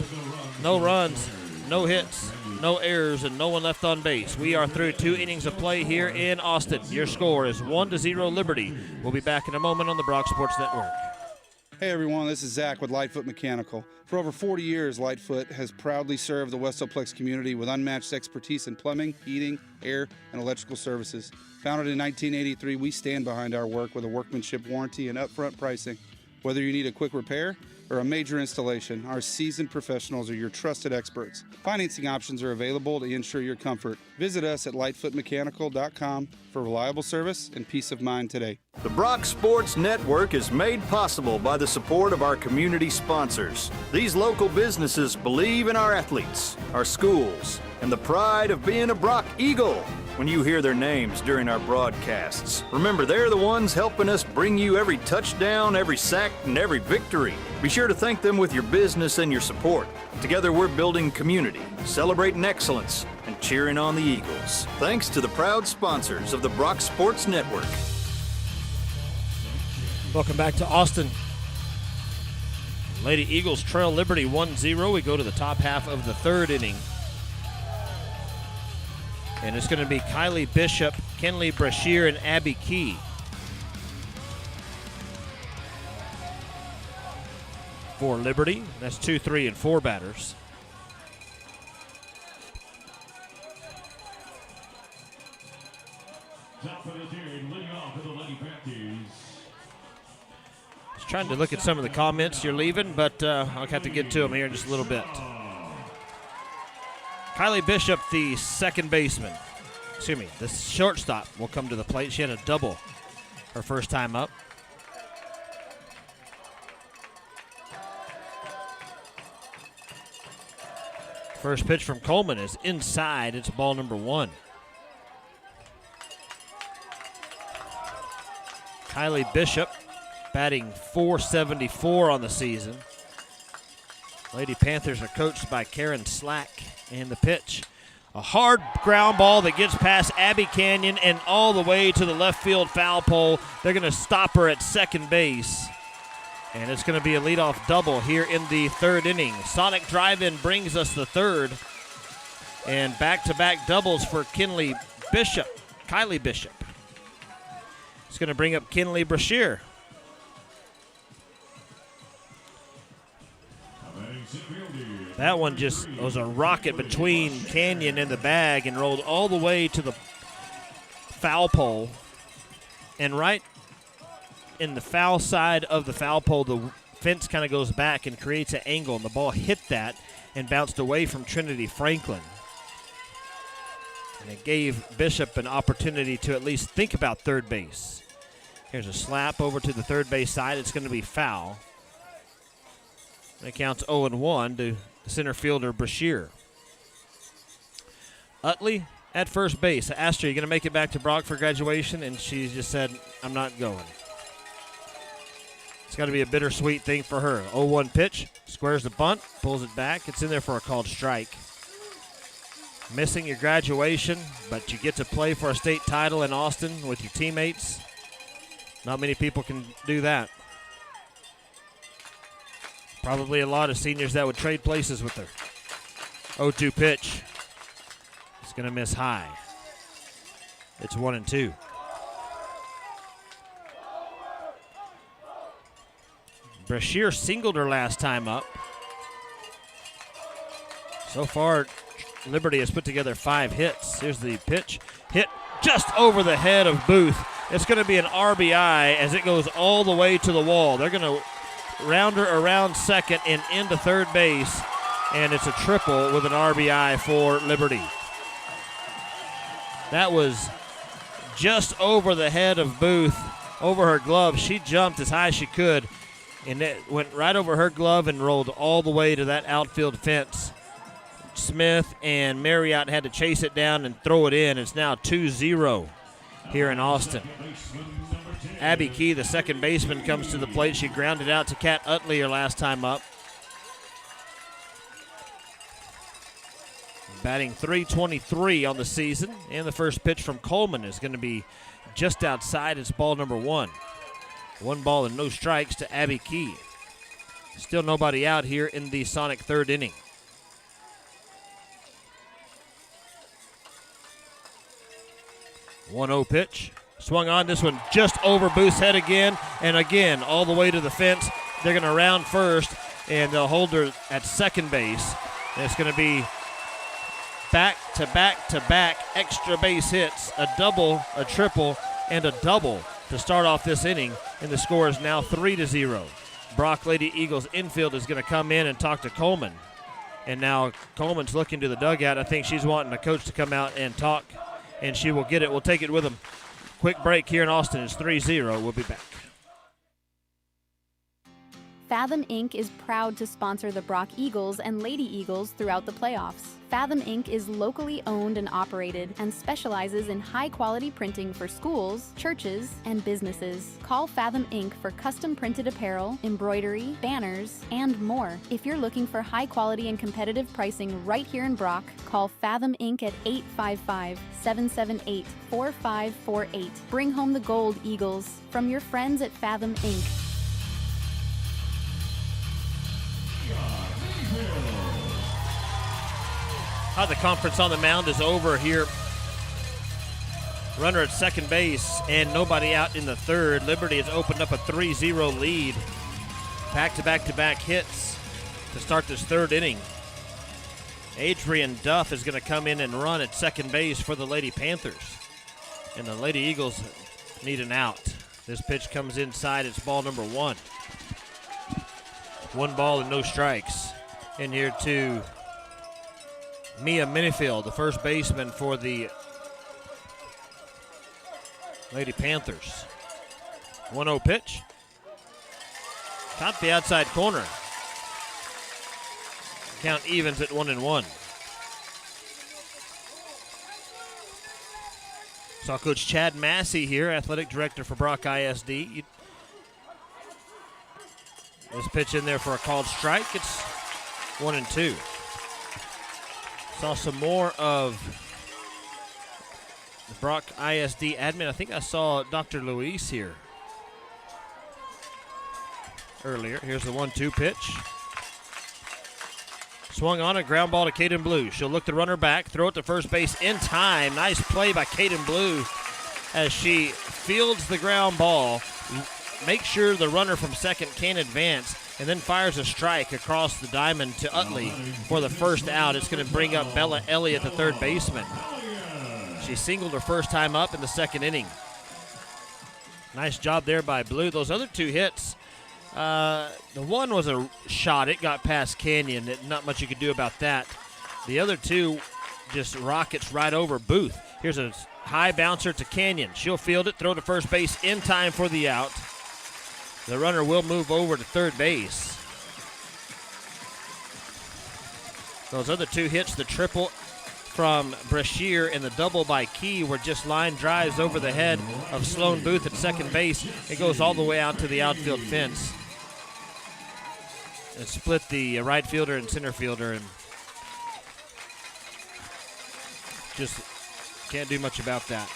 No runs, no hits, no errors, and no one left on base. We are through 2 innings of play here in Austin. Your score is 1-0 Liberty. We'll be back in a moment on the Brock Sports Network. Hey everyone, this is Zach with Lightfoot Mechanical. For over 40 years, Lightfoot has proudly served the Westoplex community with unmatched expertise in plumbing, heating, air, and electrical services. Founded in 1983, we stand behind our work with a workmanship warranty and upfront pricing. Whether you need a quick repair or a major installation, our seasoned professionals are your trusted experts. Financing options are available to ensure your comfort. Visit us at lightfootmechanical.com for reliable service and peace of mind today. The Brock Sports Network is made possible by the support of our community sponsors. These local businesses believe in our athletes, our schools, and the pride of being a Brock Eagle. When you hear their names during our broadcasts, remember they're the ones helping us bring you every touchdown, every sack, and every victory. Be sure to thank them with your business and your support. Together we're building community, celebrating excellence, and cheering on the Eagles. Thanks to the proud sponsors of the Brock Sports Network. Welcome back to Austin. Lady Eagles trail Liberty 1-0. We go to the top half of the 3rd inning. And it's going to be Kylie Bishop, Kenley Brashear, and Abby Key. For Liberty, that's 2, 3, and 4 batters. Just trying to look at some of the comments you're leaving, but I'll have to get to them here in just a little bit. Kylie Bishop, the the shortstop, will come to the plate. She had a double her first time up. First pitch from Coleman is inside. It's ball number 1. Kylie Bishop batting .474 on the season. Lady Panthers are coached by Karen Slack. And the pitch, A hard ground ball that gets past Abby Canyon and all the way to the left field foul pole. They're going to stop her at second base. And it's going to be a leadoff double here in the third inning. Sonic Drive-In brings us the third. And back-to-back doubles for Kylie Bishop. It's going to bring up Kinley Brashear. That one just was a rocket between Canyon and the bag and rolled all the way to the foul pole. And right in the foul side of the foul pole, the fence kind of goes back and creates an angle, and the ball hit that and bounced away from Trinity Franklin. And it gave Bishop an opportunity to at least think about third base. Here's a slap over to the third base side. It's going to be foul. It counts 0-1 to the center fielder, Brashear. Utley at first base. I asked her, "You going to make it back to Brock for graduation?" And she just said, "I'm not going." It's got to be a bittersweet thing for her. 0-1 pitch. Squares the bunt. Pulls it back. It's in there for a called strike. Missing your graduation, but you get to play for a state title in Austin with your teammates. Not many people can do that. Probably a lot of seniors that would trade places with her. 0-2 pitch. It's going to miss high. It's 1-2. Brashear singled her last time up. So far, Liberty has put together 5 hits. Here's the pitch. Hit just over the head of Booth. It's going to be an RBI as it goes all the way to the wall. They're going to round her around second and into third base, and it's a triple with an RBI for Liberty. That was just over the head of Booth, over her glove. She jumped as high as she could, and it went right over her glove and rolled all the way to that outfield fence. Smith and Marriott had to chase it down and throw it in. It's now 2-0 here in Austin. Abby Key, the second baseman, comes to the plate. She grounded out to Kat Utley her last time up. Batting .323 on the season, and the first pitch from Coleman is going to be just outside. It's ball number 1. 1 ball and no strikes to Abby Key. Still nobody out here in the Sonic third inning. 1-0 pitch. Swung on. This one just over Booth's head again, and again all the way to the fence. They're going to round first, and they'll hold her at second base. And it's going to be back-to-back-to-back extra base hits, a double, a triple, and a double to start off this inning, and the score is now 3-0. Brock Lady Eagles infield is going to come in and talk to Coleman. And now Coleman's looking to the dugout. I think she's wanting the coach to come out and talk, and she will get it. We'll take it with them. Quick break here in Austin. It's 3-0. We'll be back. Fathom Inc. is proud to sponsor the Brock Eagles and Lady Eagles throughout the playoffs. Fathom Inc. is locally owned and operated and specializes in high-quality printing for schools, churches, and businesses. Call Fathom Inc. for custom printed apparel, embroidery, banners, and more. If you're looking for high-quality and competitive pricing right here in Brock, call Fathom Inc. at 855-778-4548. Bring home the gold, Eagles, from your friends at Fathom Inc. The conference on the mound is over here. Runner at second base and nobody out in the third. Liberty has opened up a 3-0 lead. Back-to-back-to-back hits to start this third inning. Adrian Duff is going to come in and run at second base for the Lady Panthers. And the Lady Eagles need an out. This pitch comes inside. It's ball number 1. 1 ball and no strikes. In here to Mia Minifield, the first baseman for the Lady Panthers. 1-0 pitch. Caught the outside corner. Count evens at 1-1. Saw Coach Chad Massey here, athletic director for Brock ISD. This pitch in there for a called strike. It's 1-2. Saw some more of the Brock ISD admin. I think I saw Dr. Luis here earlier. Here's the 1-2 pitch. Swung on a ground ball to Caden Blue. She'll look the runner back, throw it to first base in time. Nice play by Caden Blue as she fields the ground ball, makes sure the runner from second can advance, and then fires a strike across the diamond to Utley for the first out. It's going to bring up Bella Elliott, the third baseman. She singled her first time up in the second inning. Nice job there by Blue. Those other two hits, the one was a shot. It got past Canyon. Not much you could do about that. The other two just rockets right over Booth. Here's a high bouncer to Canyon. She'll field it, throw to first base in time for the out. The runner will move over to third base. Those other two hits, the triple from Brashear and the double by Key, were just line drives over the head of Sloan Booth at second base. It goes all the way out to the outfield fence. It split the right fielder and center fielder, and just can't do much about that.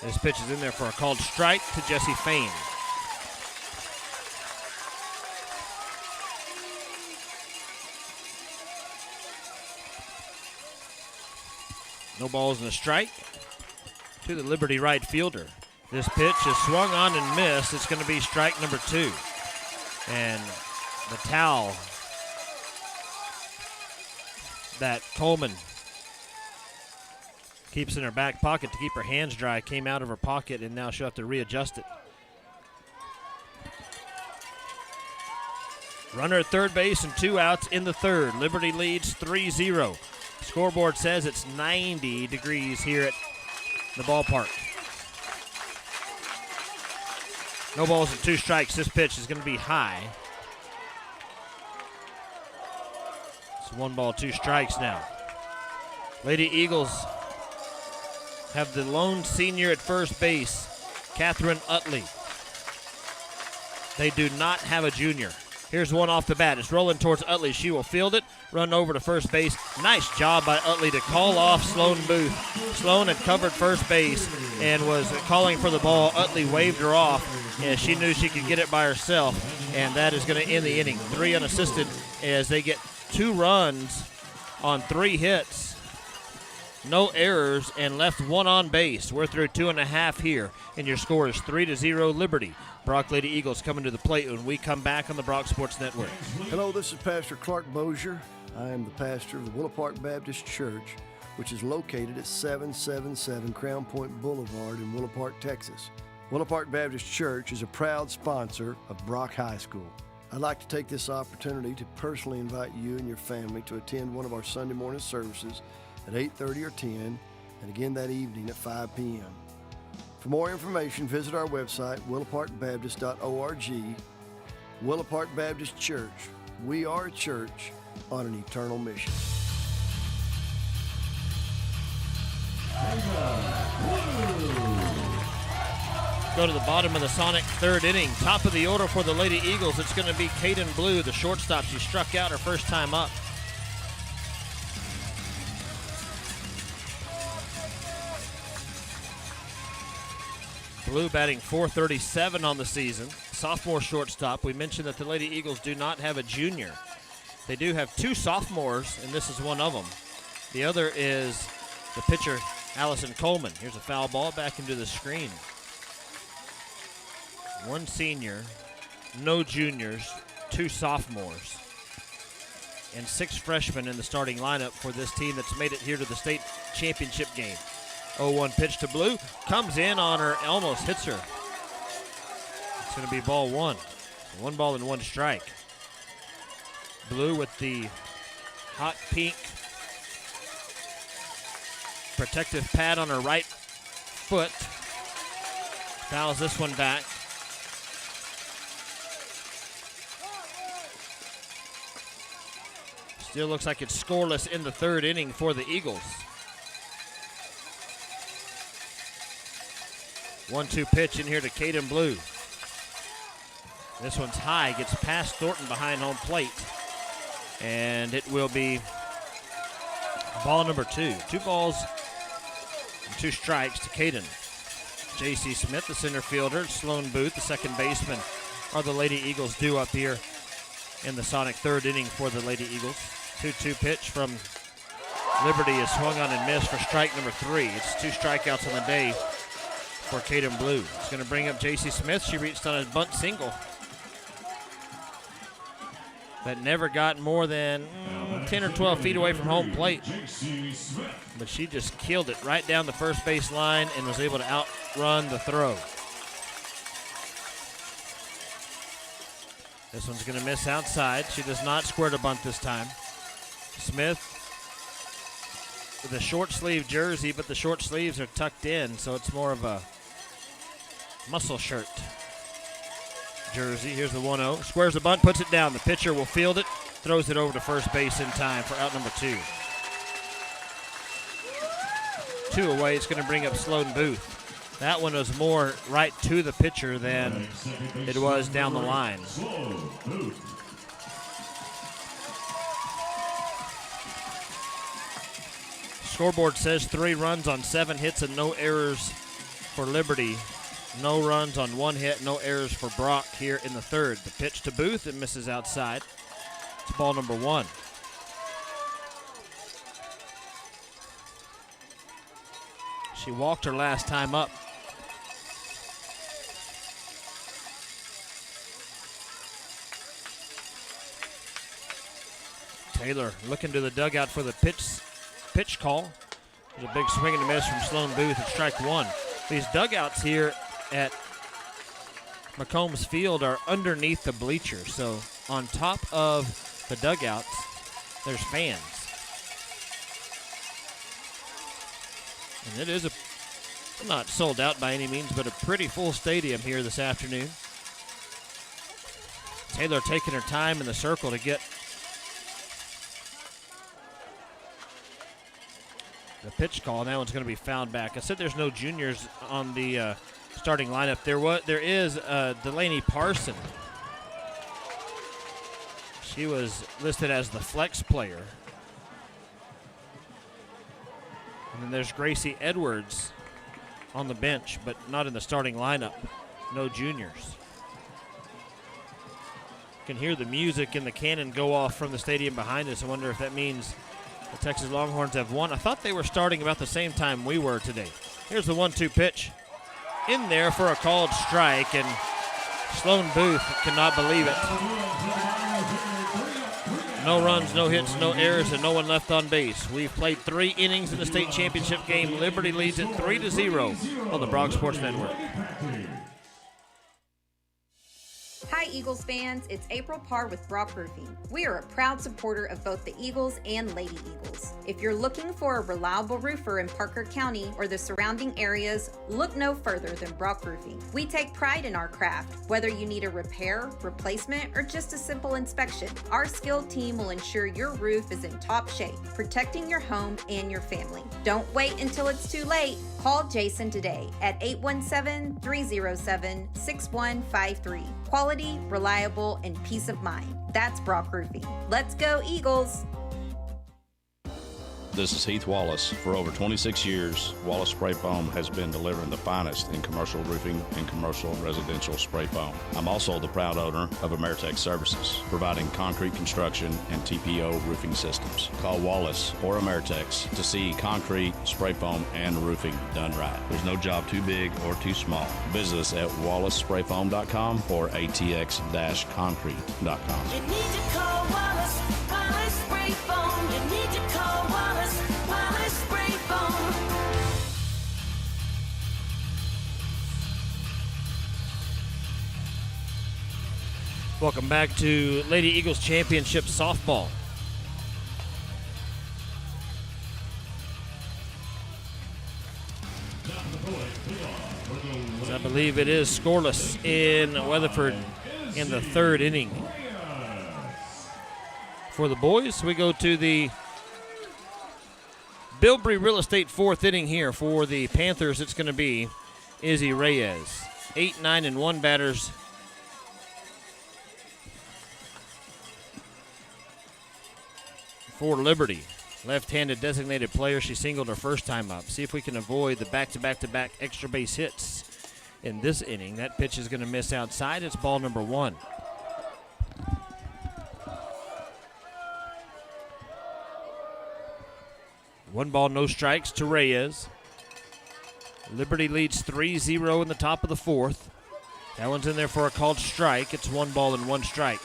This pitch is in there for a called strike to Jesse Fain. No balls and a strike to the Liberty right fielder. This pitch is swung on and missed. It's going to be strike number 2. And the towel that Coleman keeps in her back pocket to keep her hands dry came out of her pocket, and now she'll have to readjust it. Runner at third base and 2 outs in the third. Liberty leads 3-0. Scoreboard says it's 90 degrees here at the ballpark. No balls and 2 strikes. This pitch is going to be high. It's 1 ball, 2 strikes now. Lady Eagles have the lone senior at first base, Catherine Utley. They do not have a junior. Here's one off the bat. It's rolling towards Utley. She will field it, run over to first base. Nice job by Utley to call off Sloan Booth. Sloan had covered first base and was calling for the ball. Utley waved her off, and she knew she could get it by herself, and that is going to end the inning. 3 unassisted as they get 2 runs on 3 hits. No errors, and left 1 on base. We're through 2.5 here, and your score is 3-0 Liberty. Brock Lady Eagles coming to the plate when we come back on the Brock Sports Network. Hello, this is Pastor Clark Bozier. I am the pastor of the Willow Park Baptist Church, which is located at 777 Crown Point Boulevard in Willow Park, Texas. Willow Park Baptist Church is a proud sponsor of Brock High School. I'd like to take this opportunity to personally invite you and your family to attend one of our Sunday morning services at 8:30 or 10, and again that evening at 5 p.m. For more information, visit our website, willowparkbaptist.org. Willow Park Baptist Church. We are a church on an eternal mission. Go to the bottom of the Sonic third inning. Top of the order for the Lady Eagles. It's going to be Caden Blue, the shortstop. She struck out her first time up. Blue batting .437 on the season. Sophomore shortstop. We mentioned that the Lady Eagles do not have a junior. They do have 2 sophomores, and this is one of them. The other is the pitcher, Allison Coleman. Here's a foul ball back into the screen. 1 senior, no juniors, 2 sophomores, and 6 freshmen in the starting lineup for this team that's made it here to the state championship game. 0-1 pitch to Blue, comes in on her, almost hits her. It's going to be ball 1. 1 ball and 1 strike. Blue with the hot pink protective pad on her right foot. Fouls this one back. Still looks like it's scoreless in the third inning for the Eagles. 1-2 pitch in here to Caden Blue. This one's high, gets past Thornton behind home plate. And it will be Ball number 2. 2 balls and 2 strikes to Caden. J.C. Smith, the center fielder, Sloan Booth, the second baseman, are the Lady Eagles due up here in the Sonic third inning for the Lady Eagles. 2-2 pitch from Liberty is swung on and missed for strike number 3. It's 2 strikeouts on the day for Caden Blue. It's going to bring up J.C. Smith. She reached on a bunt single that never got more than 10 or 12 feet away from home plate. But she just killed it right down the first base line and was able to outrun the throw. This one's going to miss outside. She does not square to bunt this time. Smith with a short sleeve jersey, but the short sleeves are tucked in, so it's more of a muscle shirt jersey. Here's the 1-0. Squares the bunt, puts it down. The pitcher will field it, throws it over to first base in time for out number 2. 2 away. It's going to bring up Sloan Booth. That one was more right to the pitcher than it was down the line. Scoreboard says 3 runs on 7 hits and no errors for Liberty. No runs on 1 hit, no errors for Brock here in the third. The pitch to Booth, it misses outside. It's ball number 1. She walked her last time up. Taylor looking to the dugout for the pitch call. There's a big swing and a miss from Sloan Booth at strike 1. These dugouts here at McCombs Field are underneath the bleachers, so on top of the dugouts, there's fans. And it is not sold out by any means, but a pretty full stadium here this afternoon. Taylor taking her time in the circle to get the pitch call, and that one's going to be fouled back. I said there's no juniors on the starting lineup. There is Delaney Parson. She was listed as the flex player. And then there's Gracie Edwards on the bench, but not in the starting lineup. No juniors. You can hear the music and the cannon go off from the stadium behind us. I wonder if that means the Texas Longhorns have won. I thought they were starting about the same time we were today. Here's the 1-2 pitch. In there for a called strike, and Sloan Booth cannot believe it. No runs, no hits, no errors, and no one left on base. We've played 3 innings in the state championship game. Liberty leads it 3-0 on the Brock Sports Network. Hi Eagles fans, it's April Parr with Brock Roofing. We are a proud supporter of both the Eagles and Lady Eagles. If you're looking for a reliable roofer in Parker County or the surrounding areas, look no further than Brock Roofing. We take pride in our craft. Whether you need a repair, replacement, or just a simple inspection, our skilled team will ensure your roof is in top shape, protecting your home and your family. Don't wait until it's too late. Call Jason today at 817-307-6153. Quality, reliable, and peace of mind. That's Brock Roofing. Let's go, Eagles! This is Heath Wallace. For over 26 years, Wallace Spray Foam has been delivering the finest in commercial roofing and commercial residential spray foam. I'm also the proud owner of Ameritech Services, providing concrete construction and TPO roofing systems. Call Wallace or Ameritech to see concrete, spray foam, and roofing done right. There's no job too big or too small. Visit us at wallacesprayfoam.com or atx-concrete.com. You need to call Wallace Spray Foam. You need to call Wallace Spray Foam. Welcome back to Lady Eagles Championship Softball. I believe it is scoreless in Weatherford in the third inning. For the boys, we go to the Bilbrey Real Estate fourth inning here. For the Panthers, it's going to be Izzy Reyes. 8, 9, and 1 batters. For Liberty. left-handed designated player. She singled her first time up. See if we can avoid the back-to-back-to-back extra base hits in this inning. That pitch is going to miss outside. It's ball number 1. One ball, no strikes to Reyes. Liberty leads 3-0 in the top of the 4th. That one's in there for a called strike. It's 1 ball and 1 strike.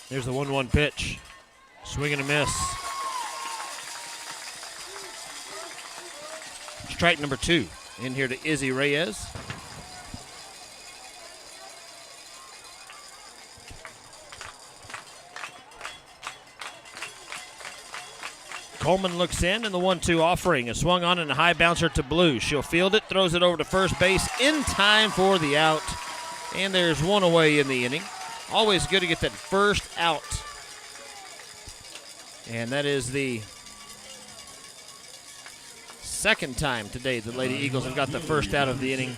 There's the 1-1 pitch. Swing and a miss. Strike number 2. In here to Izzy Reyes. Coleman looks in, and the 1-2 offering is swung on and a high bouncer to Blue. She'll field it, throws it over to first base in time for the out. And there's 1 away in the inning. Always good to get that first out. And that is the second time today the Lady Eagles have got the first out of the inning,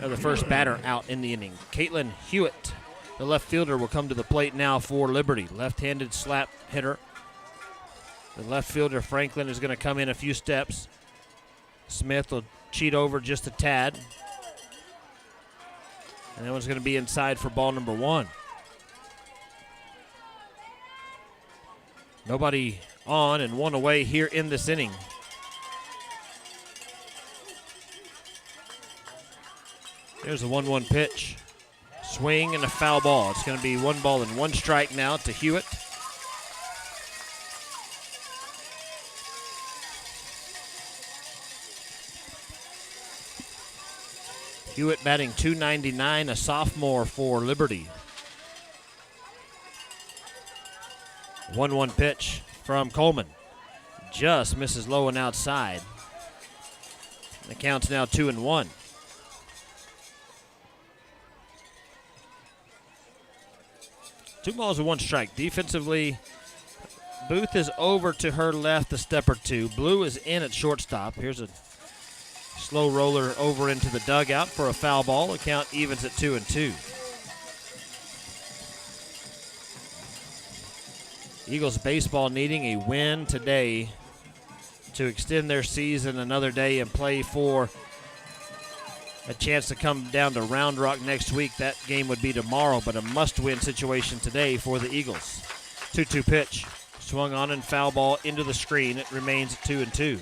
or the first batter out in the inning. Caitlin Hewitt, the left fielder, will come to the plate now for Liberty. Left-handed slap hitter. The left fielder, Franklin, is going to come in a few steps. Smith will cheat over just a tad. And that one's going to be inside for ball number 1. Nobody on and 1 away here in this inning. There's a 1-1 pitch. Swing and a foul ball. It's going to be 1 ball and 1 strike now to Hewitt. Hewitt batting .299, a sophomore for Liberty. 1-1 pitch from Coleman. Just misses low and outside. The count's now 2-1. Two balls and 1 strike. Defensively, Booth is over to her left a step or 2. Blue is in at shortstop. Here's a slow roller over into the dugout for a foul ball. The count evens at 2-2. Eagles baseball needing a win today to extend their season another day and play for a chance to come down to Round Rock next week. That game would be tomorrow, but a must-win situation today for the Eagles. 2-2 pitch. Swung on and foul ball into the screen. It remains at 2-2.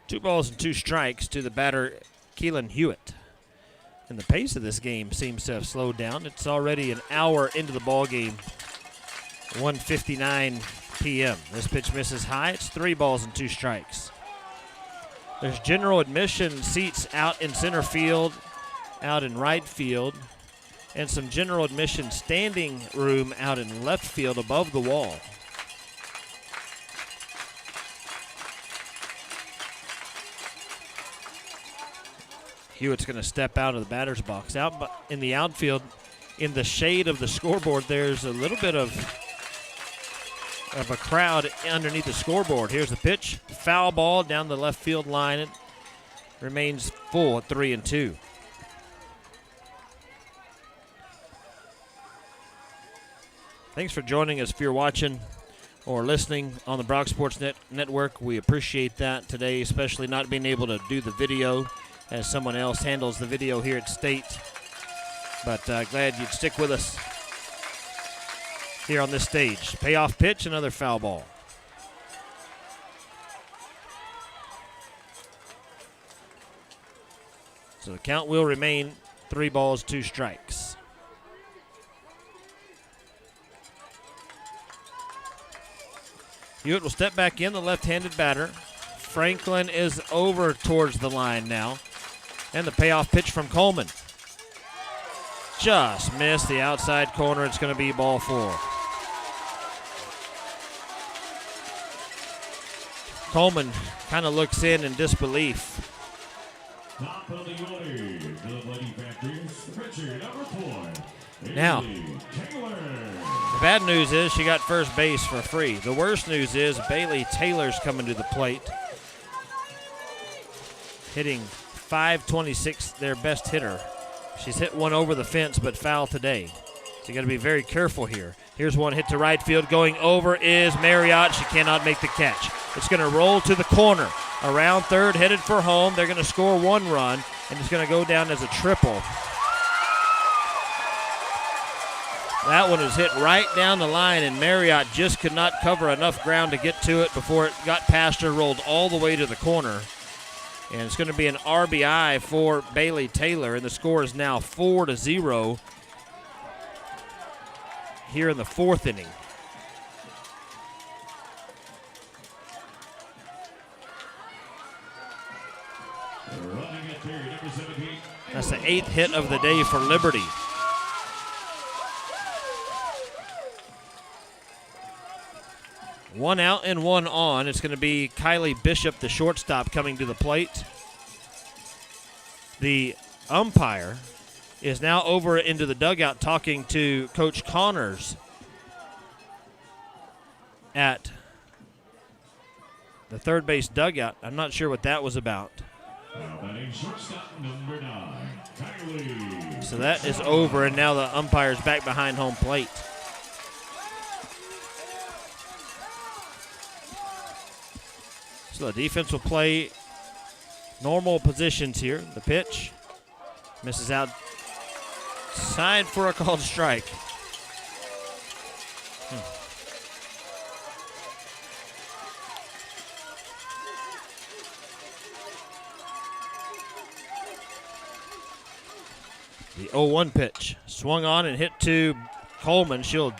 Two balls and 2 strikes to the batter, Keelan Hewitt. And the pace of this game seems to have slowed down. It's already an hour into the ball game. 1:59 p.m. This pitch misses high. It's 3 balls and 2 strikes. There's general admission seats out in center field, out in right field, and some general admission standing room out in left field above the wall. Hewitt's going to step out of the batter's box. Out in the outfield, in the shade of the scoreboard, there's a little bit of a crowd underneath the scoreboard. Here's the pitch. Foul ball down the left field line. It remains full at 3-2. Thanks for joining us. If you're watching or listening on the Brock Sports Network, we appreciate that today, especially not being able to do the video as someone else handles the video here at State. But glad you'd stick with us here on this stage. Payoff pitch, another foul ball. So the count will remain 3 balls, 2 strikes. Hewitt will step back in, the left-handed batter. Franklin is over towards the line now. And the payoff pitch from Coleman. Just missed the outside corner. It's going to be ball 4. Coleman kind of looks in disbelief. Top of the order for the Lady Panthers, pitcher number 4. Now, Bailey Taylor. the bad news is she got first base for free. The worst news is Bailey Taylor's coming to the plate, hitting .526, their best hitter. She's hit one over the fence, but foul today. So you got to be very careful here. Here's one hit to right field. Going over is Marriott. She cannot make the catch. It's going to roll to the corner. Around third, headed for home. They're going to score one run, and it's going to go down as a triple. That one is hit right down the line, and Marriott just could not cover enough ground to get to it before it got past her, rolled all the way to the corner. And it's going to be an RBI for Bailey Taylor, and the score is now 4-0 here in the fourth inning. Running at third, number 17. That's the 8th hit of the day for Liberty. One out and one on. It's going to be Kylie Bishop, the shortstop, coming to the plate. The umpire is now over into the dugout talking to Coach Connors at the third base dugout. I'm not sure what that was about. Now batting shortstop number 9, Kylie. So that is over, and now the umpire's back behind home plate. So the defense will play normal positions here. The pitch misses outside for a called strike. The 0-1 pitch swung on and hit to Coleman. She'll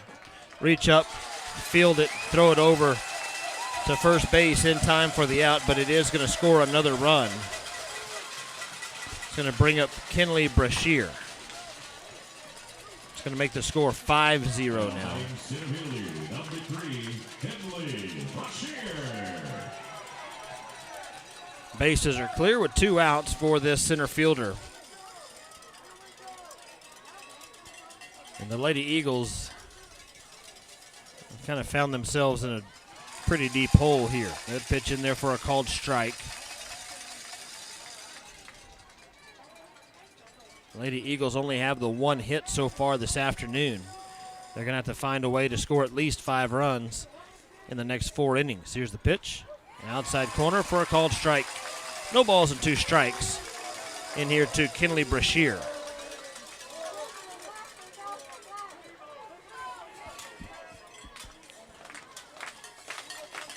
reach up, field it, throw it over to first base in time for the out, but it is going to score another run. It's going to bring up Kinley Brashear. It's going to make the score 5-0 now. Number 3, Kinley Brashear. Bases are clear with 2 outs for this center fielder. And the Lady Eagles kind of found themselves in a pretty deep hole here. That pitch in there for a called strike. Lady Eagles only have the 1 hit so far this afternoon. They're going to have to find a way to score at least 5 runs in the next 4 innings. Here's the pitch. An outside corner for a called strike. No balls and 2 strikes in here to Kinley Brashear.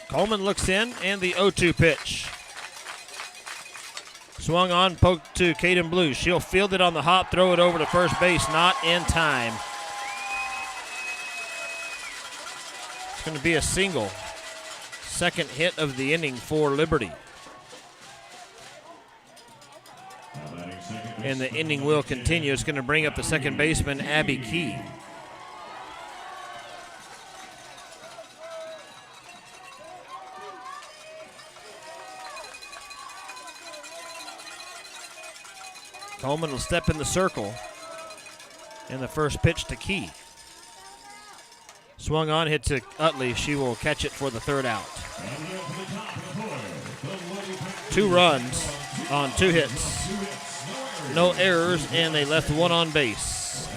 Coleman looks in, and the 0-2 pitch. Swung on, poked to Caden Blue. She'll field it on the hop, throw it over to first base, not in time. It's going to be a single. Second hit of the inning for Liberty. And the inning will continue. It's going to bring up the second baseman, Abby Key. Coleman will step in the circle. And the first pitch to Key. Swung on, hit to Utley. She will catch it for the 3rd out. 2 runs on 2 hits. No errors, and they left 1 on base.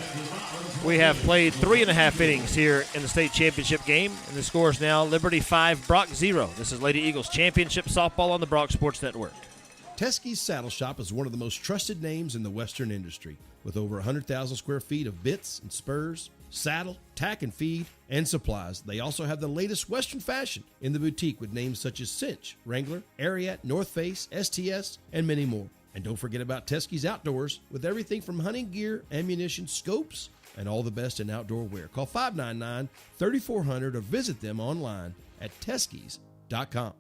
We have played 3.5 innings here in the state championship game, and the score is now Liberty 5, Brock 0. This is Lady Eagles Championship Softball on the Brock Sports Network. Teskey's Saddle Shop is one of the most trusted names in the Western industry, with over 100,000 square feet of bits and spurs, saddle, tack and feed, and supplies. They also have the latest Western fashion in the boutique with names such as Cinch, Wrangler, Ariat, North Face, STS, and many more. And don't forget about Teskey's Outdoors with everything from hunting gear, ammunition, scopes, and all the best in outdoor wear. Call 599-3400 or visit them online at Teskeys.com.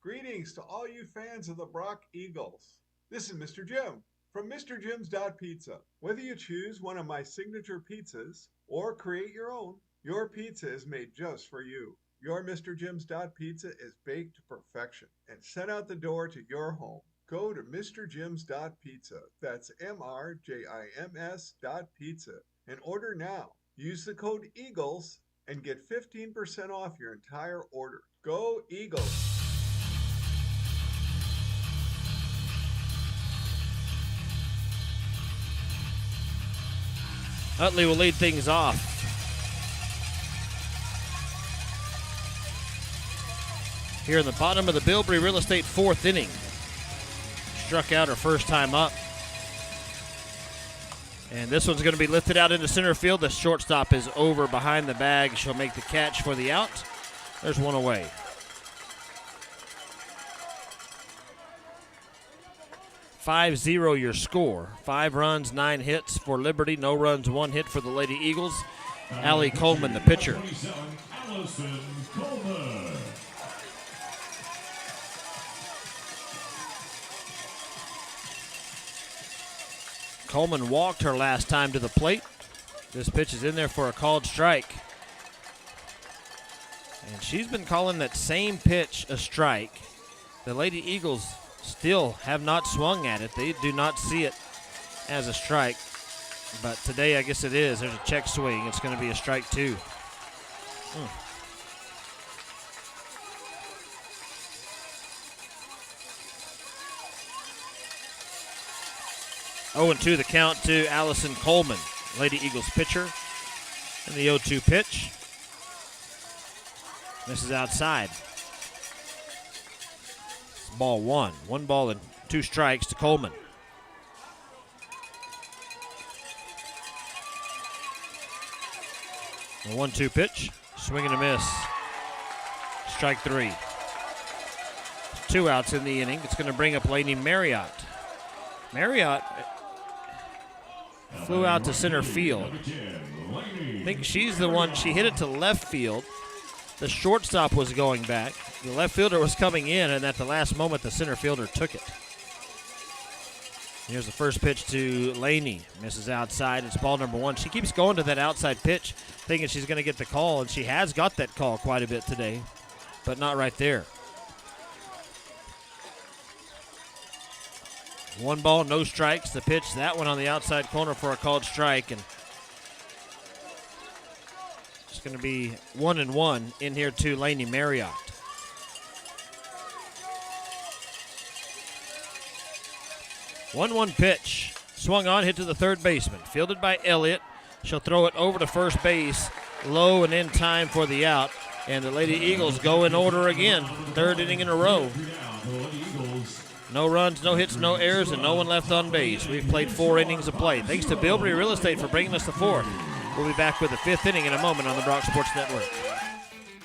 Greetings to all you fans of the Brock Eagles. This is Mr. Jim from MrJims.Pizza. Whether you choose one of my signature pizzas or create your own, your pizza is made just for you. Your Mr. Jims.Pizza is baked to perfection and sent out the door to your home. go to MrJims.pizza. That's MRJIMS.pizza and order now. Use the code EAGLES and get 15% off your entire order. Go Eagles! Utley will lead things off. Here in the bottom of the Bilbrey Real Estate fourth inning. Struck out her first time up. And this one's going to be lifted out into center field. The shortstop is over behind the bag. She'll make the catch for the out. There's one away. (5-0) your score. 5 runs, 9 hits for Liberty. No runs, 1 hit for the Lady Eagles. Allie Coleman, the pitcher. Allison Coleman. Coleman walked her last time to the plate. This pitch is in there for a called strike. And she's been calling that same pitch a strike. The Lady Eagles still have not swung at it. They do not see it as a strike. But today, I guess it is. There's a check swing. It's going to be a strike 2. 0-2 the count to Allison Coleman, Lady Eagles pitcher. And the 0-2 pitch. This is outside. Ball 1. 1 ball and 2 strikes to Coleman. The 1-2 pitch. Swing and a miss. Strike 3. 2 outs in the inning. It's going to bring up Lainey Marriott. Marriott flew out to center field. I think she's the one. She hit it to left field. The shortstop was going back. The left fielder was coming in, and at the last moment, the center fielder took it. Here's the first pitch to Laney. Misses outside. It's ball number 1. She keeps going to that outside pitch, thinking she's going to get the call, and she has got that call quite a bit today, but not right there. 1 ball, no strikes. The pitch, that one on the outside corner for a called strike, and it's going to be 1-1 in here to Laney Marriott. 1-1 pitch. Swung on, hit to the third baseman. Fielded by Elliott. She'll throw it over to first base. Low and in time for the out. And the Lady Eagles go in order again. 3rd inning in a row. No runs, no hits, no errors, and no one left on base. We've played 4 innings of play. Thanks to Bilbrey Real Estate for bringing us the 4th. We'll be back with the 5th inning in a moment on the Brock Sports Network.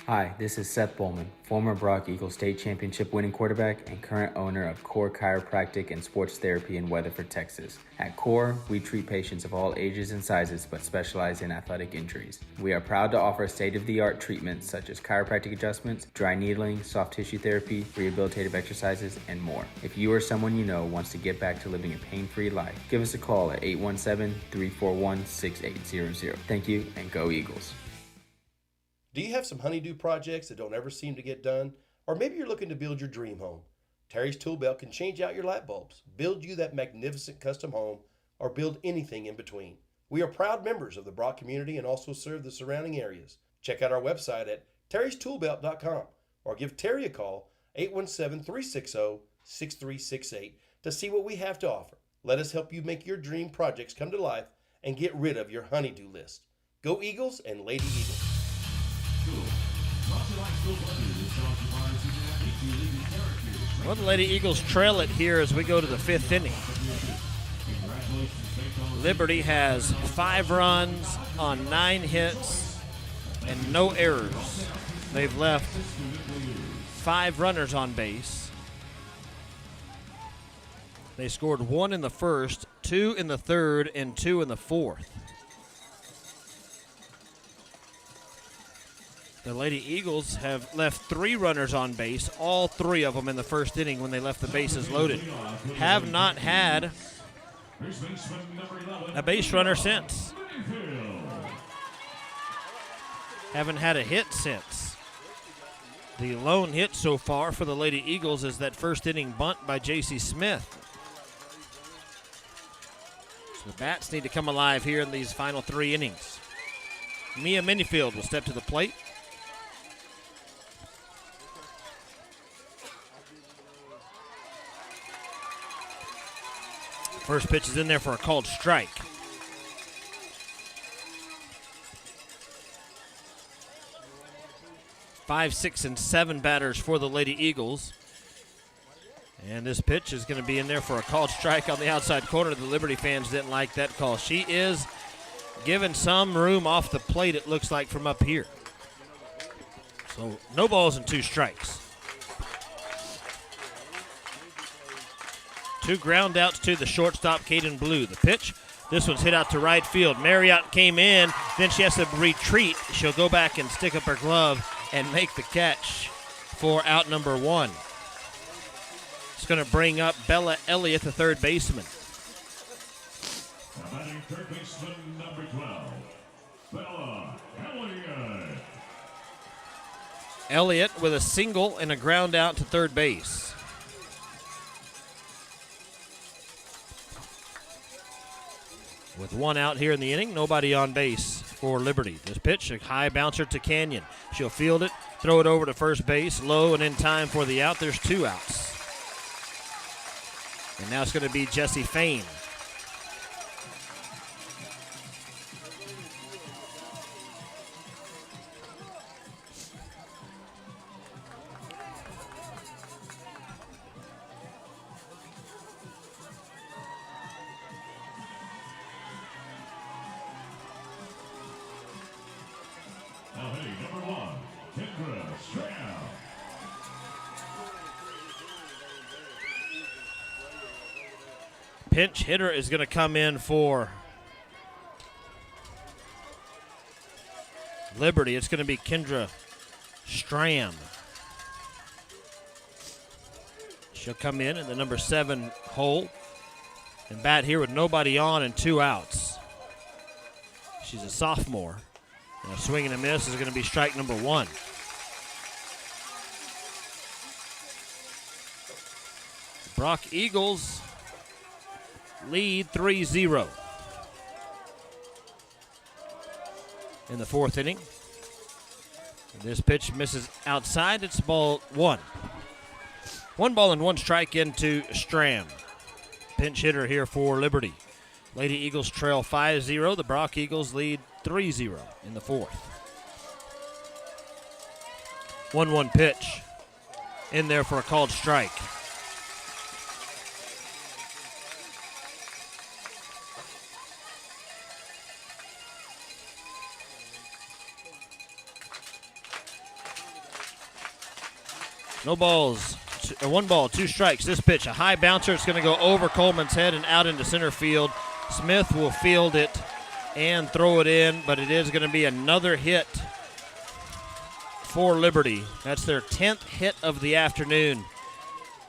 Hi, this is Seth Bowman, former Brock Eagles State Championship winning quarterback and current owner of Core Chiropractic and Sports Therapy in Weatherford, Texas. At Core, we treat patients of all ages and sizes but specialize in athletic injuries. We are proud to offer state-of-the-art treatments such as chiropractic adjustments, dry needling, soft tissue therapy, rehabilitative exercises, and more. If you or someone you know wants to get back to living a pain-free life, give us a call at 817-341-6800. Thank you, and go Eagles. Do you have some honeydew projects that don't ever seem to get done? Or maybe you're looking to build your dream home. Terry's Tool Belt can change out your light bulbs, build you that magnificent custom home, or build anything in between. We are proud members of the Brock community and also serve the surrounding areas. Check out our website at terrystoolbelt.com or give Terry a call, 817-360-6368, to see what we have to offer. Let us help you make your dream projects come to life and get rid of your honeydew list. Go Eagles and Lady Eagles. Well, the Lady Eagles trail it here as we go to the 5th inning. Liberty has 5 runs on 9 hits and no errors. They've left 5 runners on base. They scored 1 in the first, 2 in the third, and 2 in the fourth. The Lady Eagles have left 3 runners on base, all 3 of them in the first inning when they left the bases loaded. Have not had a base runner since. Haven't had a hit since. The lone hit so far for the Lady Eagles is that first inning bunt by J.C. Smith. So the bats need to come alive here in these final 3 innings. Mia Minifield will step to the plate. First pitch is in there for a called strike. 5, 6, and 7 batters for the Lady Eagles. And this pitch is going to be in there for a called strike on the outside corner. The Liberty fans didn't like that call. She is given some room off the plate, it looks like, from up here. So no balls and 2 strikes. 2 ground outs to the shortstop, Caden Blue. The pitch, this one's hit out to right field. Marriott came in, then she has to retreat. She'll go back and stick up her glove and make the catch for out number 1. It's going to bring up Bella Elliott, the third baseman. Batting third baseman number 12, Bella Elliott. Elliott with a single and a ground out to third base. With 1 out here in the inning, nobody on base for Liberty. This pitch, a high bouncer to Canyon. She'll field it, throw it over to first base, low and in time for the out. There's 2 outs. And now it's going to be Jessie Fain. Now hitting number 1, Kendra Stroud. Pinch hitter is going to come in for Liberty. It's going to be Kendra Stram. She'll come in the number 7 hole and bat here with nobody on and 2 outs. She's a sophomore. And a swing and a miss is going to be strike number 1. Brock Eagles lead 3-0 in the 4th inning. This pitch misses outside. It's ball 1. 1 ball and 1 strike into Stram. Pinch hitter here for Liberty. Lady Eagles trail 5-0. The Brock Eagles lead 3-0 in the 4th. 1-1 pitch in there for a called strike. No balls, 1 ball, 2 strikes. This pitch, a high bouncer. It's going to go over Coleman's head and out into center field. Smith will field it and throw it in, but it is going to be another hit for Liberty. That's their 10th hit of the afternoon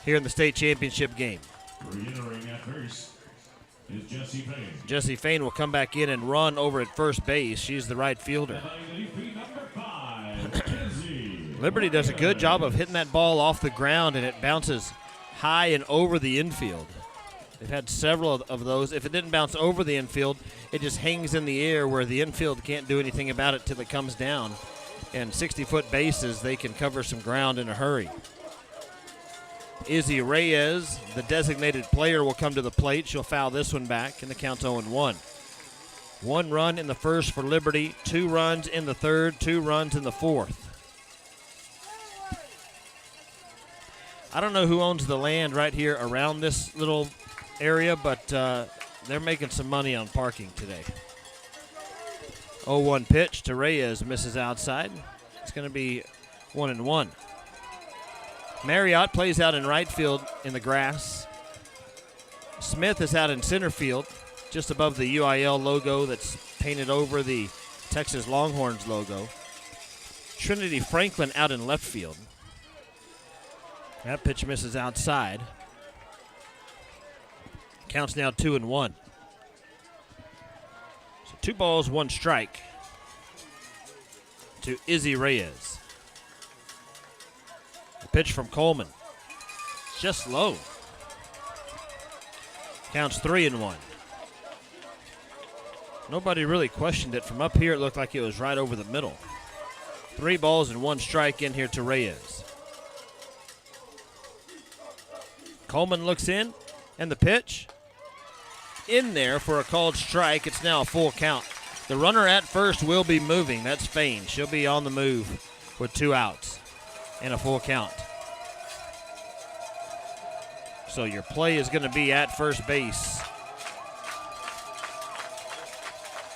here in the state championship game. Re-entering at first is Jessie Fain. Jessie Fain will come back in and run over at first base. She's the right fielder. Number 5, Liberty does a good job of hitting that ball off the ground, and it bounces high and over the infield. They've had several of those. If it didn't bounce over the infield, it just hangs in the air where the infield can't do anything about it till it comes down. And 60-foot bases, they can cover some ground in a hurry. Izzy Reyes, the designated player, will come to the plate. She'll foul this one back, and the count's 0-1. 1 run in the first for Liberty, 2 runs in the third, 2 runs in the 4th. I don't know who owns the land right here around this little area, but they're making some money on parking today. 0-1 pitch to Reyes, misses outside. It's going to be 1-1. Marriott plays out in right field in the grass. Smith is out in center field, just above the UIL logo that's painted over the Texas Longhorns logo. Trinity Franklin out in left field. That pitch misses outside. Counts now 2-1. So 2 balls, 1 strike to Izzy Reyes. Pitch from Coleman. Just low. Counts 3-1. Nobody really questioned it. From up here, it looked like it was right over the middle. 3 balls and 1 strike in here to Reyes. Coleman looks in, and the pitch in there for a called strike. It's now a full count. The runner at first will be moving. That's Fain. She'll be on the move with 2 outs and a full count. So your play is going to be at first base.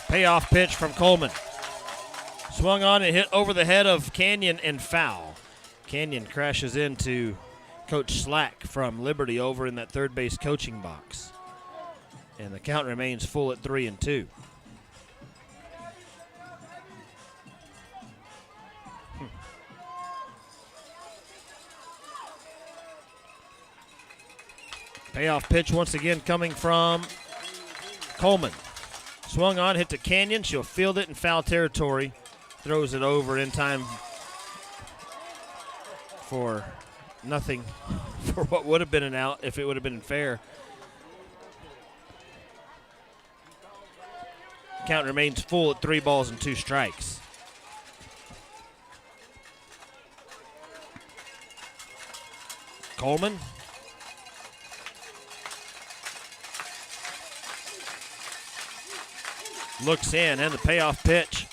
Payoff pitch from Coleman. Swung on and hit over the head of Canyon and foul. Canyon crashes into Coach Slack from Liberty over in that third base coaching box. And the count remains full at 3-2. Payoff pitch once again coming from Coleman. Swung on, hit to Canyon. She'll field it in foul territory. Throws it over in time for nothing, for what would have been an out if it would have been fair. Count remains full at 3 balls and 2 strikes. Coleman. Looks in, and the payoff pitch.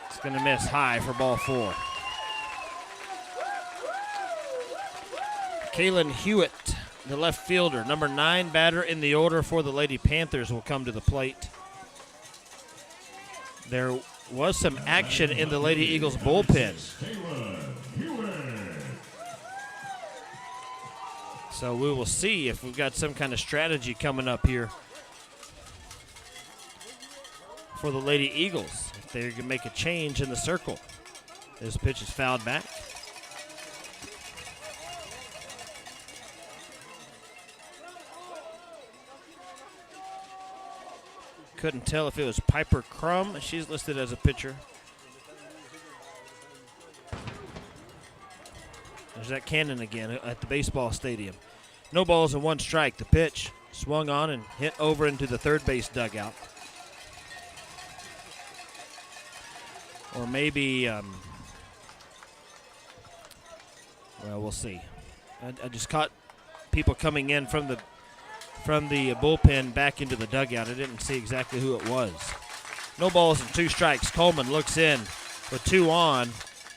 It's going to miss high for ball 4. Kaylin Hewitt, the left fielder, number 9 batter in the order for the Lady Panthers, will come to the plate. There was some action in the Lady Eagles bullpen. So we will see if we've got some kind of strategy coming up here for the Lady Eagles, if they can make a change in the circle. This pitch is fouled back. Couldn't tell if it was Piper Crum. She's listed as a pitcher. There's that cannon again at the baseball stadium. No balls and 1 strike. The pitch swung on and hit over into the third base dugout. Or maybe, well, we'll see. I just caught people coming in from the bullpen back into the dugout. I didn't see exactly who it was. No balls and 2 strikes. Coleman looks in with 2 on,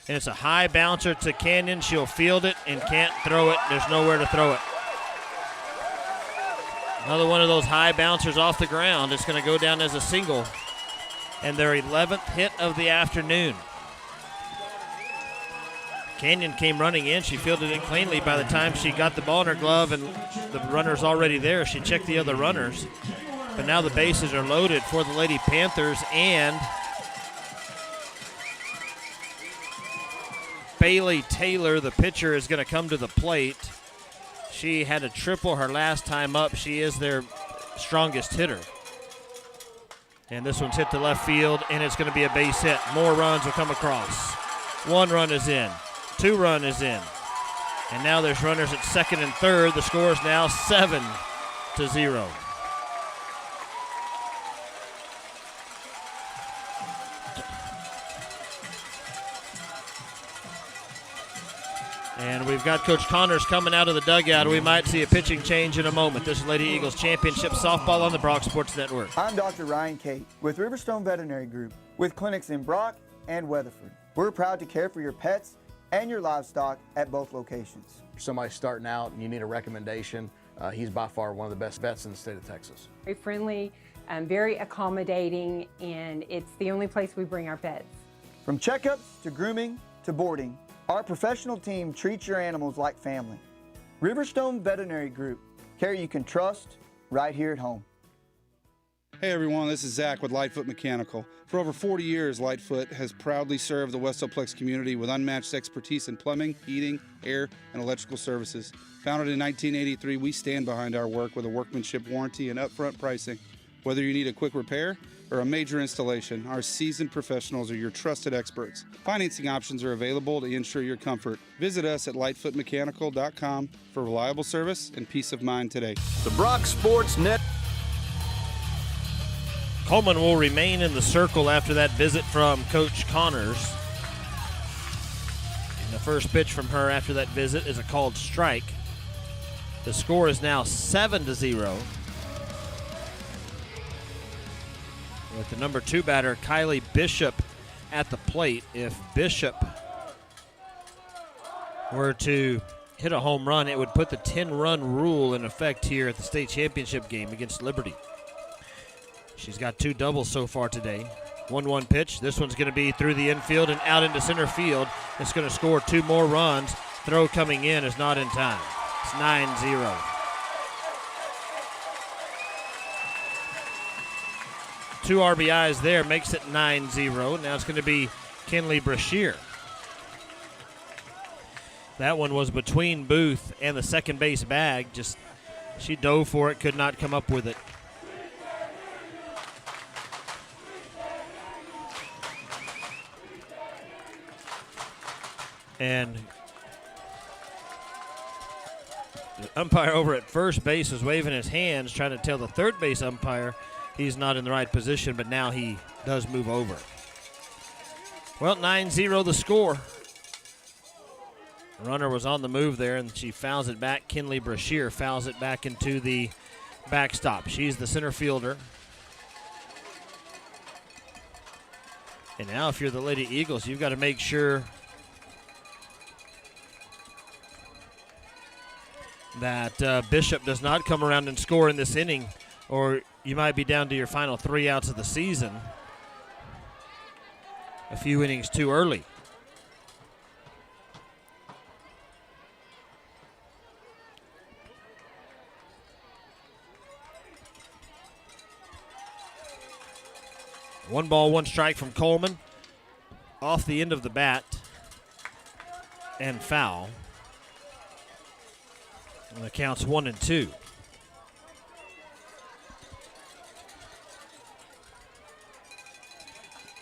and it's a high bouncer to Canyon. She'll field it and can't throw it. There's nowhere to throw it. Another one of those high bouncers off the ground. It's going to go down as a single, and their 11th hit of the afternoon. Canyon came running in. She fielded it cleanly by the time she got the ball in her glove, and the runner's already there. She checked the other runners. But now the bases are loaded for the Lady Panthers, and Bailey Taylor, the pitcher, is going to come to the plate. She had a triple her last time up. She is their strongest hitter. And this one's hit to left field, and it's going to be a base hit. More runs will come across. 1 run is in. 2 run is in. And now there's runners at second and third. The score is now 7-0. And we've got Coach Connors coming out of the dugout. We might see a pitching change in a moment. This is Lady Eagles Championship Softball on the Brock Sports Network. I'm Dr. Ryan Cate with Riverstone Veterinary Group, with clinics in Brock and Weatherford. We're proud to care for your pets and your livestock at both locations. For somebody starting out and you need a recommendation, he's by far one of the best vets in the state of Texas. Very friendly, very accommodating, and it's the only place we bring our pets. From checkups to grooming to boarding, our professional team treats your animals like family. Riverstone Veterinary Group, care you can trust right here at home. Hey everyone, this is Zach with Lightfoot Mechanical. For over 40 years, Lightfoot has proudly served the Westoplex community with unmatched expertise in plumbing, heating, air, and electrical services. Founded in 1983, we stand behind our work with a workmanship warranty and upfront pricing. Whether you need a quick repair or a major installation, our seasoned professionals are your trusted experts. Financing options are available to ensure your comfort. Visit us at lightfootmechanical.com for reliable service and peace of mind today. The Brock Sports Net. Coleman will remain in the circle after that visit from Coach Connors. And the first pitch from her after that visit is a called strike. The score is now 7-0. With the number 2 batter, Kylie Bishop, at the plate. If Bishop were to hit a home run, it would put the 10-run rule in effect here at the state championship game against Liberty. She's got 2 doubles so far today. 1-1 pitch. This one's going to be through the infield and out into center field. It's going to score 2 more runs. Throw coming in is not in time. It's 9-0. Two RBIs there makes it 9-0. Now it's going to be Kinley Brashear. That one was between Booth and the second base bag. She dove for it, could not come up with it. And the umpire over at first base was waving his hands, trying to tell the third base umpire he's not in the right position, but now he does move over. Well, 9-0 the score. The runner was on the move there, and she fouls it back. Kinley Brashear fouls it back into the backstop. She's the center fielder. And now if you're the Lady Eagles, you've got to make sure that Bishop does not come around and score in this inning, or you might be down to your final 3 outs of the season a few innings too early. One ball, one strike from Coleman. Off the end of the bat and foul. And the count's 1-2.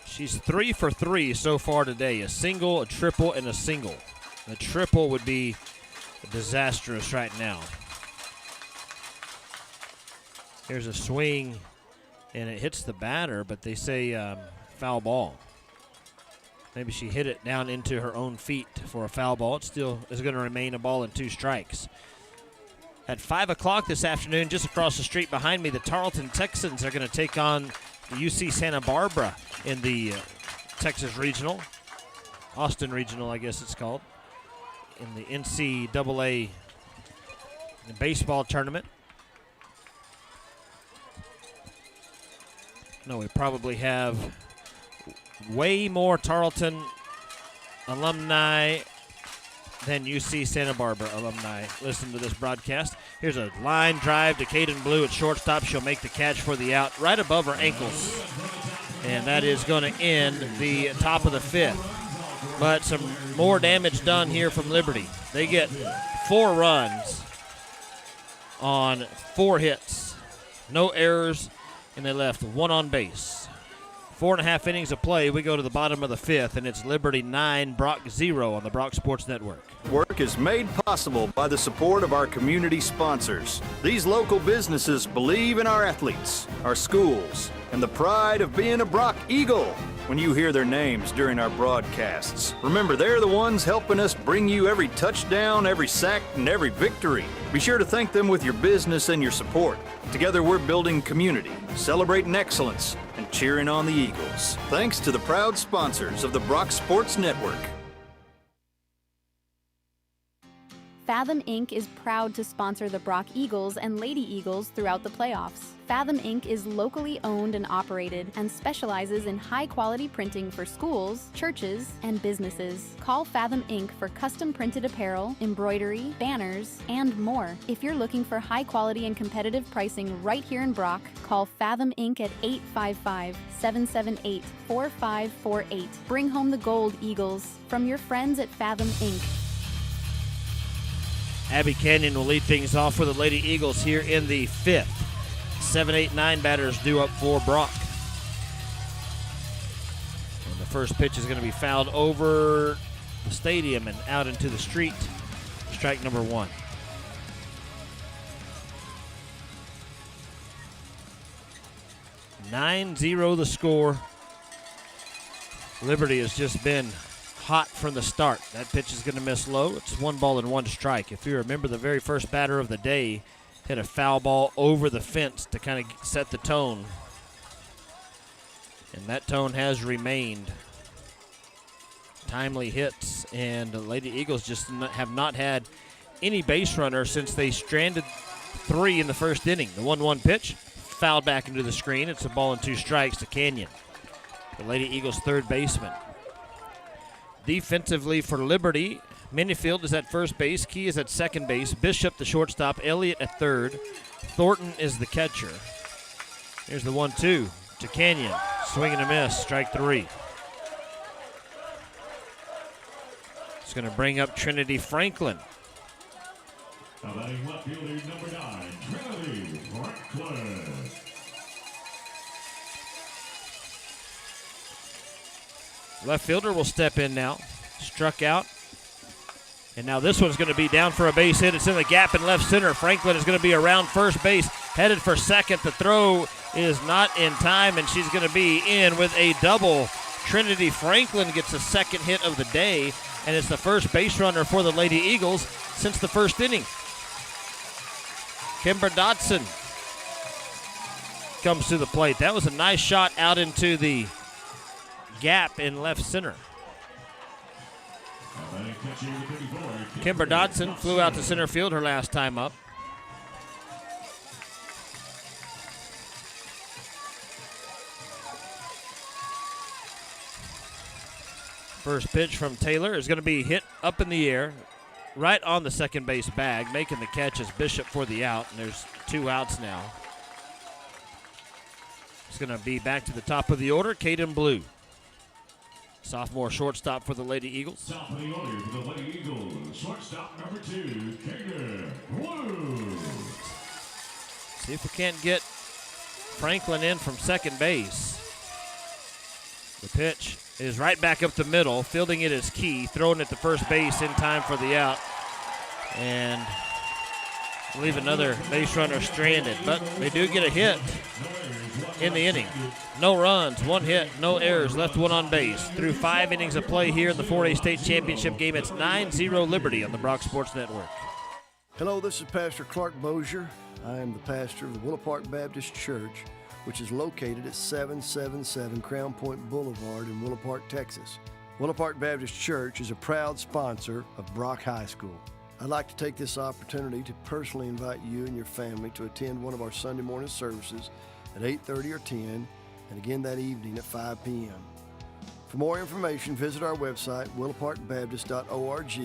She's 3 for 3 so far today. A single, a triple, and a single. The triple would be disastrous right now. Here's a swing, and it hits the batter, but they say foul ball. Maybe she hit it down into her own feet for a foul ball. It still is going to remain a ball and 2 strikes. At 5 o'clock this afternoon, just across the street behind me, the Tarleton Texans are going to take on the UC Santa Barbara in the Texas Regional, Austin Regional, I guess it's called, in the NCAA baseball tournament. No, we probably have way more Tarleton alumni than UC Santa Barbara alumni listen to this broadcast. Here's a line drive to Caden Blue at shortstop. She'll make the catch for the out right above her ankles. And that is going to end the top of the 5th. But some more damage done here from Liberty. They get 4 runs on 4 hits. No errors, and they left 1 on base. 4.5 innings of play. We go to the bottom of the 5th, and it's Liberty 9, Brock 0 on the Brock Sports Network. Work is made possible by the support of our community sponsors. These local businesses believe in our athletes, our schools, and the pride of being a Brock Eagle. When you hear their names during our broadcasts, remember they're the ones helping us bring you every touchdown, every sack, and every victory. Be sure to thank them with your business and your support. Together we're building community, celebrating excellence, and cheering on the Eagles. Thanks to the proud sponsors of the Brock Sports Network. Fathom Inc. is proud to sponsor the Brock Eagles and Lady Eagles throughout the playoffs. Fathom Inc. is locally owned and operated and specializes in high-quality printing for schools, churches, and businesses. Call Fathom Inc. for custom printed apparel, embroidery, banners, and more. If you're looking for high-quality and competitive pricing right here in Brock, call Fathom Inc. at 855-778-4548. Bring home the gold, Eagles, from your friends at Fathom Inc. Abby Canyon will lead things off for the Lady Eagles here in the 5th. 7, 8, 9 batters due up for Brock. And the first pitch is going to be fouled over the stadium and out into the street. Strike number 1. (9-0) the score. Liberty has just been hot from the start. That pitch is going to miss low. It's 1 ball and 1 strike. If you remember, the very first batter of the day hit a foul ball over the fence to kind of set the tone. And that tone has remained. Timely hits, and the Lady Eagles just have not had any base runner since they stranded 3 in the first inning. The 1-1 pitch, fouled back into the screen. It's a ball and 2 strikes to Canyon, the Lady Eagles' third baseman. Defensively for Liberty, Minifield is at first base, Key is at second base, Bishop the shortstop, Elliott at third, Thornton is the catcher. Here's the 1-2 to Canyon, swing and a miss, strike 3. It's going to bring up Trinity Franklin. Now batting left fielder number 9, Trinity Franklin. Left fielder will step in now. Struck out. And now this one's going to be down for a base hit. It's in the gap in left center. Franklin is going to be around first base, headed for second. The throw is not in time, and she's going to be in with a double. Trinity Franklin gets a second hit of the day, and it's the first base runner for the Lady Eagles since the first inning. Kimber Dodson comes to the plate. That was a nice shot out into the gap in left center. Kimber Dodson flew out to center field her last time up. First pitch from Taylor is going to be hit up in the air, right on the second base bag. Making the catch is Bishop for the out, and there's 2 outs now. It's going to be back to the top of the order, Caden Blue. Sophomore shortstop for the Lady Eagles. Top of the order for the Lady Eagles, shortstop number 2, Caden Blue. See if we can't get Franklin in from second base. The pitch is right back up the middle. Fielding it is Key, throwing it to first base in time for the out. And leave another base runner stranded. But they do get a hit in the inning. No runs, 1 hit, no errors, left 1 on base. Through 5 innings of play here in the 4A state championship game, it's 9-0 Liberty on the Brock Sports Network. Hello, this is Pastor Clark Bozier. I am the pastor of the Willow Park Baptist Church, which is located at 777 Crown Point Boulevard in Willow Park, Texas. Willow Park Baptist Church is a proud sponsor of Brock High School. I'd like to take this opportunity to personally invite you and your family to attend one of our Sunday morning services at 8:30 or 10, and again that evening at 5 p.m. For more information, visit our website, willowparkbaptist.org.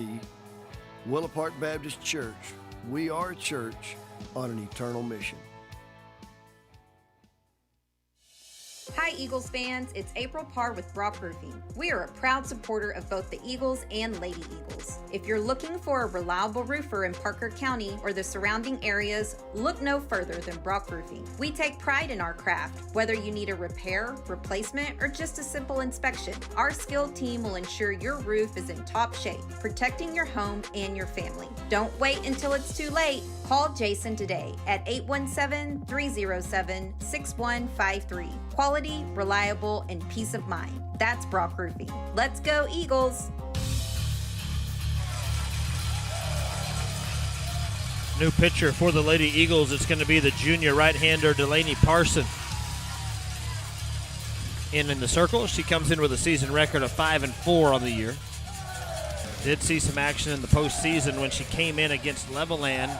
Willow Park Baptist Church. We are a church on an eternal mission. Hi Eagles fans, it's April Parr with Brock Roofing. We are a proud supporter of both the Eagles and Lady Eagles. If you're looking for a reliable roofer in Parker County or the surrounding areas, look no further than Brock Roofing. We take pride in our craft. Whether you need a repair, replacement, or just a simple inspection, our skilled team will ensure your roof is in top shape, protecting your home and your family. Don't wait until it's too late. Call Jason today at 817-307-6153. Quality, reliable, and peace of mind. That's Brock Roofing. Let's go, Eagles! New pitcher for the Lady Eagles. It's going to be the junior right-hander Delaney Parson. In the circle, she comes in with a season record of 5-4 on the year. Did see some action in the postseason when she came in against Levelland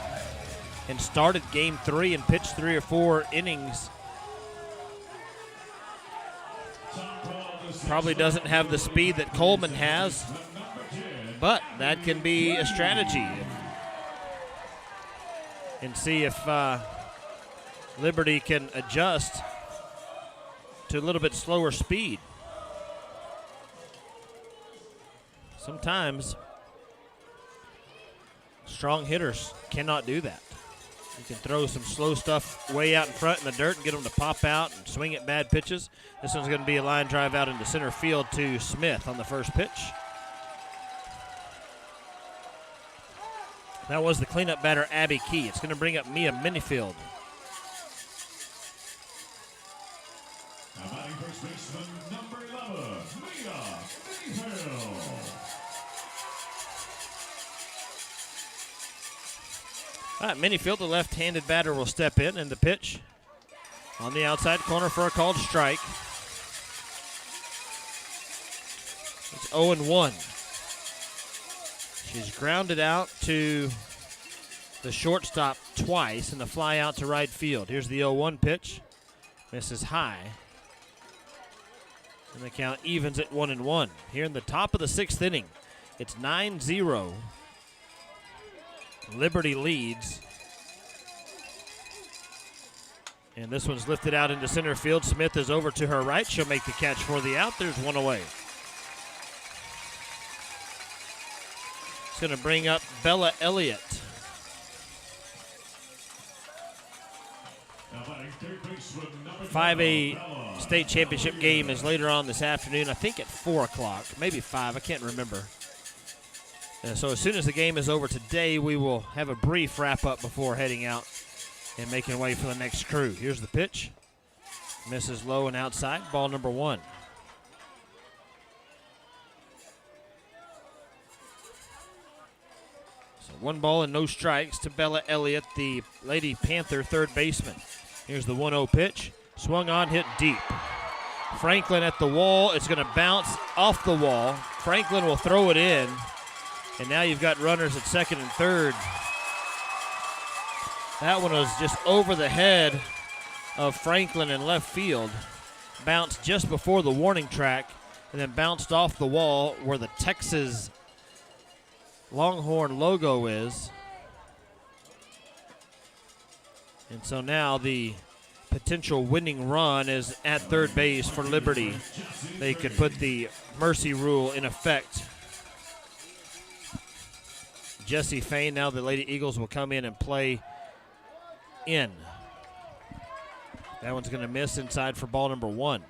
and started Game 3 and pitched 3 or 4 innings. Probably doesn't have the speed that Coleman has, but that can be a strategy. And see if Liberty can adjust to a little bit slower speed. Sometimes strong hitters cannot do that. You can throw some slow stuff way out in front in the dirt and get them to pop out and swing at bad pitches. This one's going to be a line drive out into center field to Smith on the first pitch. That was the cleanup batter, Abby Key. It's going to bring up Mia Minifield. Now batting first baseman, number 11, Mia Minifield. All right, Minifield, the left-handed batter, will step in, and the pitch on the outside corner for a called strike. It's 0-1. She's grounded out to the shortstop twice and the fly out to right field. Here's the 0-1 pitch. Misses high. And the count evens at 1-1. Here in the top of the 6th inning, it's 9-0. Liberty leads. And this one's lifted out into center field. Smith is over to her right. She'll make the catch for the out. There's one away. It's going to bring up Bella Elliott. 5A state championship game is later on this afternoon. I think at 4 o'clock, maybe 5. I can't remember. So as soon as the game is over today, we will have a brief wrap-up before heading out and making way for the next crew. Here's the pitch. Misses low and outside. Ball number 1. So 1 ball and no strikes to Bella Elliott, the Lady Panther third baseman. Here's the 1-0 pitch. Swung on, hit deep. Franklin at the wall. It's going to bounce off the wall. Franklin will throw it in. And now you've got runners at second and third. That one was just over the head of Franklin in left field. Bounced just before the warning track and then bounced off the wall where the Texas Longhorn logo is. And so now the potential winning run is at third base for Liberty. They could put the mercy rule in effect. Jesse Fain, now the Lady Eagles will come in and play in. That one's going to miss inside for ball number 1.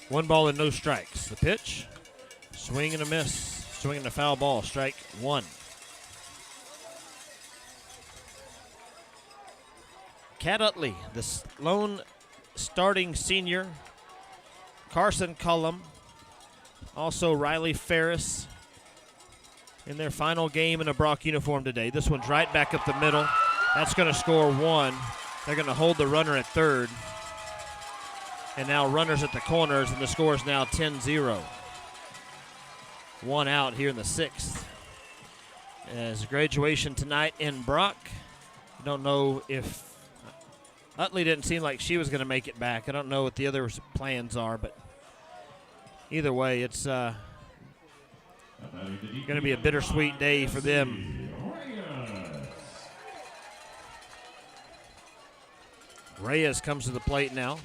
One ball and no strikes. The pitch, swing and a miss. Swing and a foul ball, strike 1. Kat Utley, the lone starting senior. Carson Cullum, also Riley Ferris in their final game in a Brock uniform today. This one's right back up the middle. That's going to score 1. They're going to hold the runner at third. And now runners at the corners, and the score is now 10-0. 1 out here in the 6th. As graduation tonight in Brock. I don't know if Utley didn't seem like she was going to make it back. I don't know what the other plans are, but either way, it's going to be a bittersweet day for them. Reyes comes to the plate now.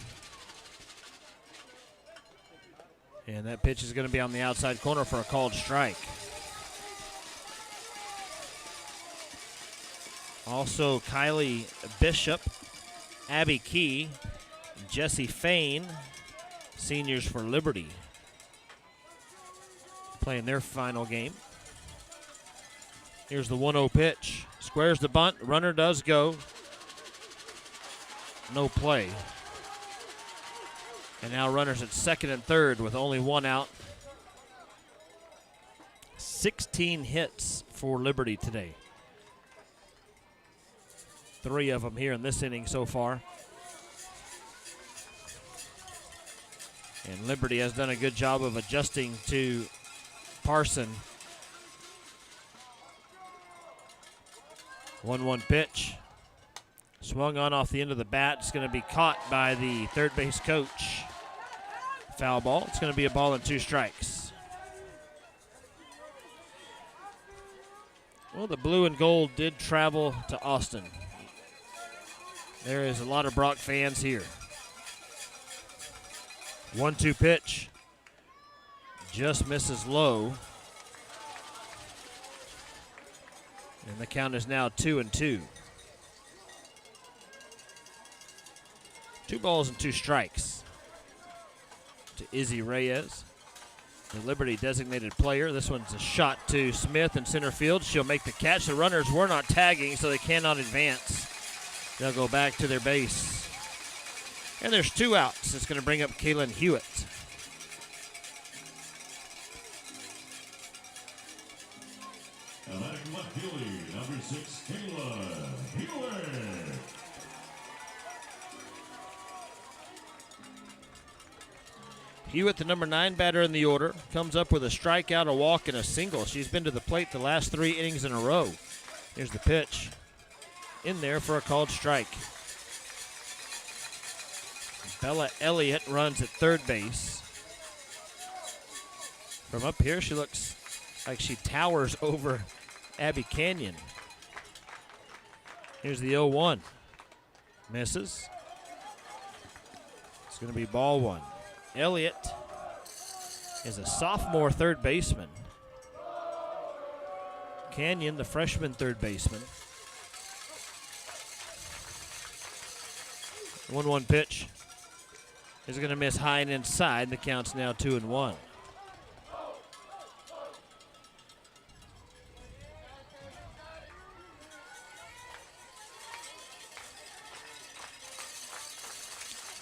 And that pitch is going to be on the outside corner for a called strike. Also, Kylie Bishop, Abby Key, Jesse Fain, seniors for Liberty, playing their final game. Here's the 1-0 pitch. Squares the bunt. Runner does go. No play. And now runners at second and third with only 1 out. 16 hits for Liberty today. 3 of them here in this inning so far. And Liberty has done a good job of adjusting to Parson. 1-1 pitch. Swung on off the end of the bat. It's going to be caught by the third base coach. Foul ball. It's going to be a ball and 2 strikes. Well, the blue and gold did travel to Austin. There is a lot of Brock fans here. 1-2 pitch. Just misses low. And the count is now 2-2. 2 balls and 2 strikes to Izzy Reyes, the Liberty designated player. This one's a shot to Smith in center field. She'll make the catch. The runners were not tagging, so they cannot advance. They'll go back to their base. And there's 2 outs. It's going to bring up Kaylin Hewitt. Atlantic left fielder, number 6, Kayla Hewitt. Hewitt, the number 9 batter in the order, comes up with a strikeout, a walk, and a single. She's been to the plate the last 3 innings in a row. Here's the pitch. In there for a called strike. Bella Elliott runs at third base. From up here, she looks like she towers over Abby Canyon. Here's the 0-1. Misses. It's going to be ball 1. Elliott is a sophomore third baseman. Canyon, the freshman third baseman. 1-1 pitch is going to miss high and inside. The count's now 2-1.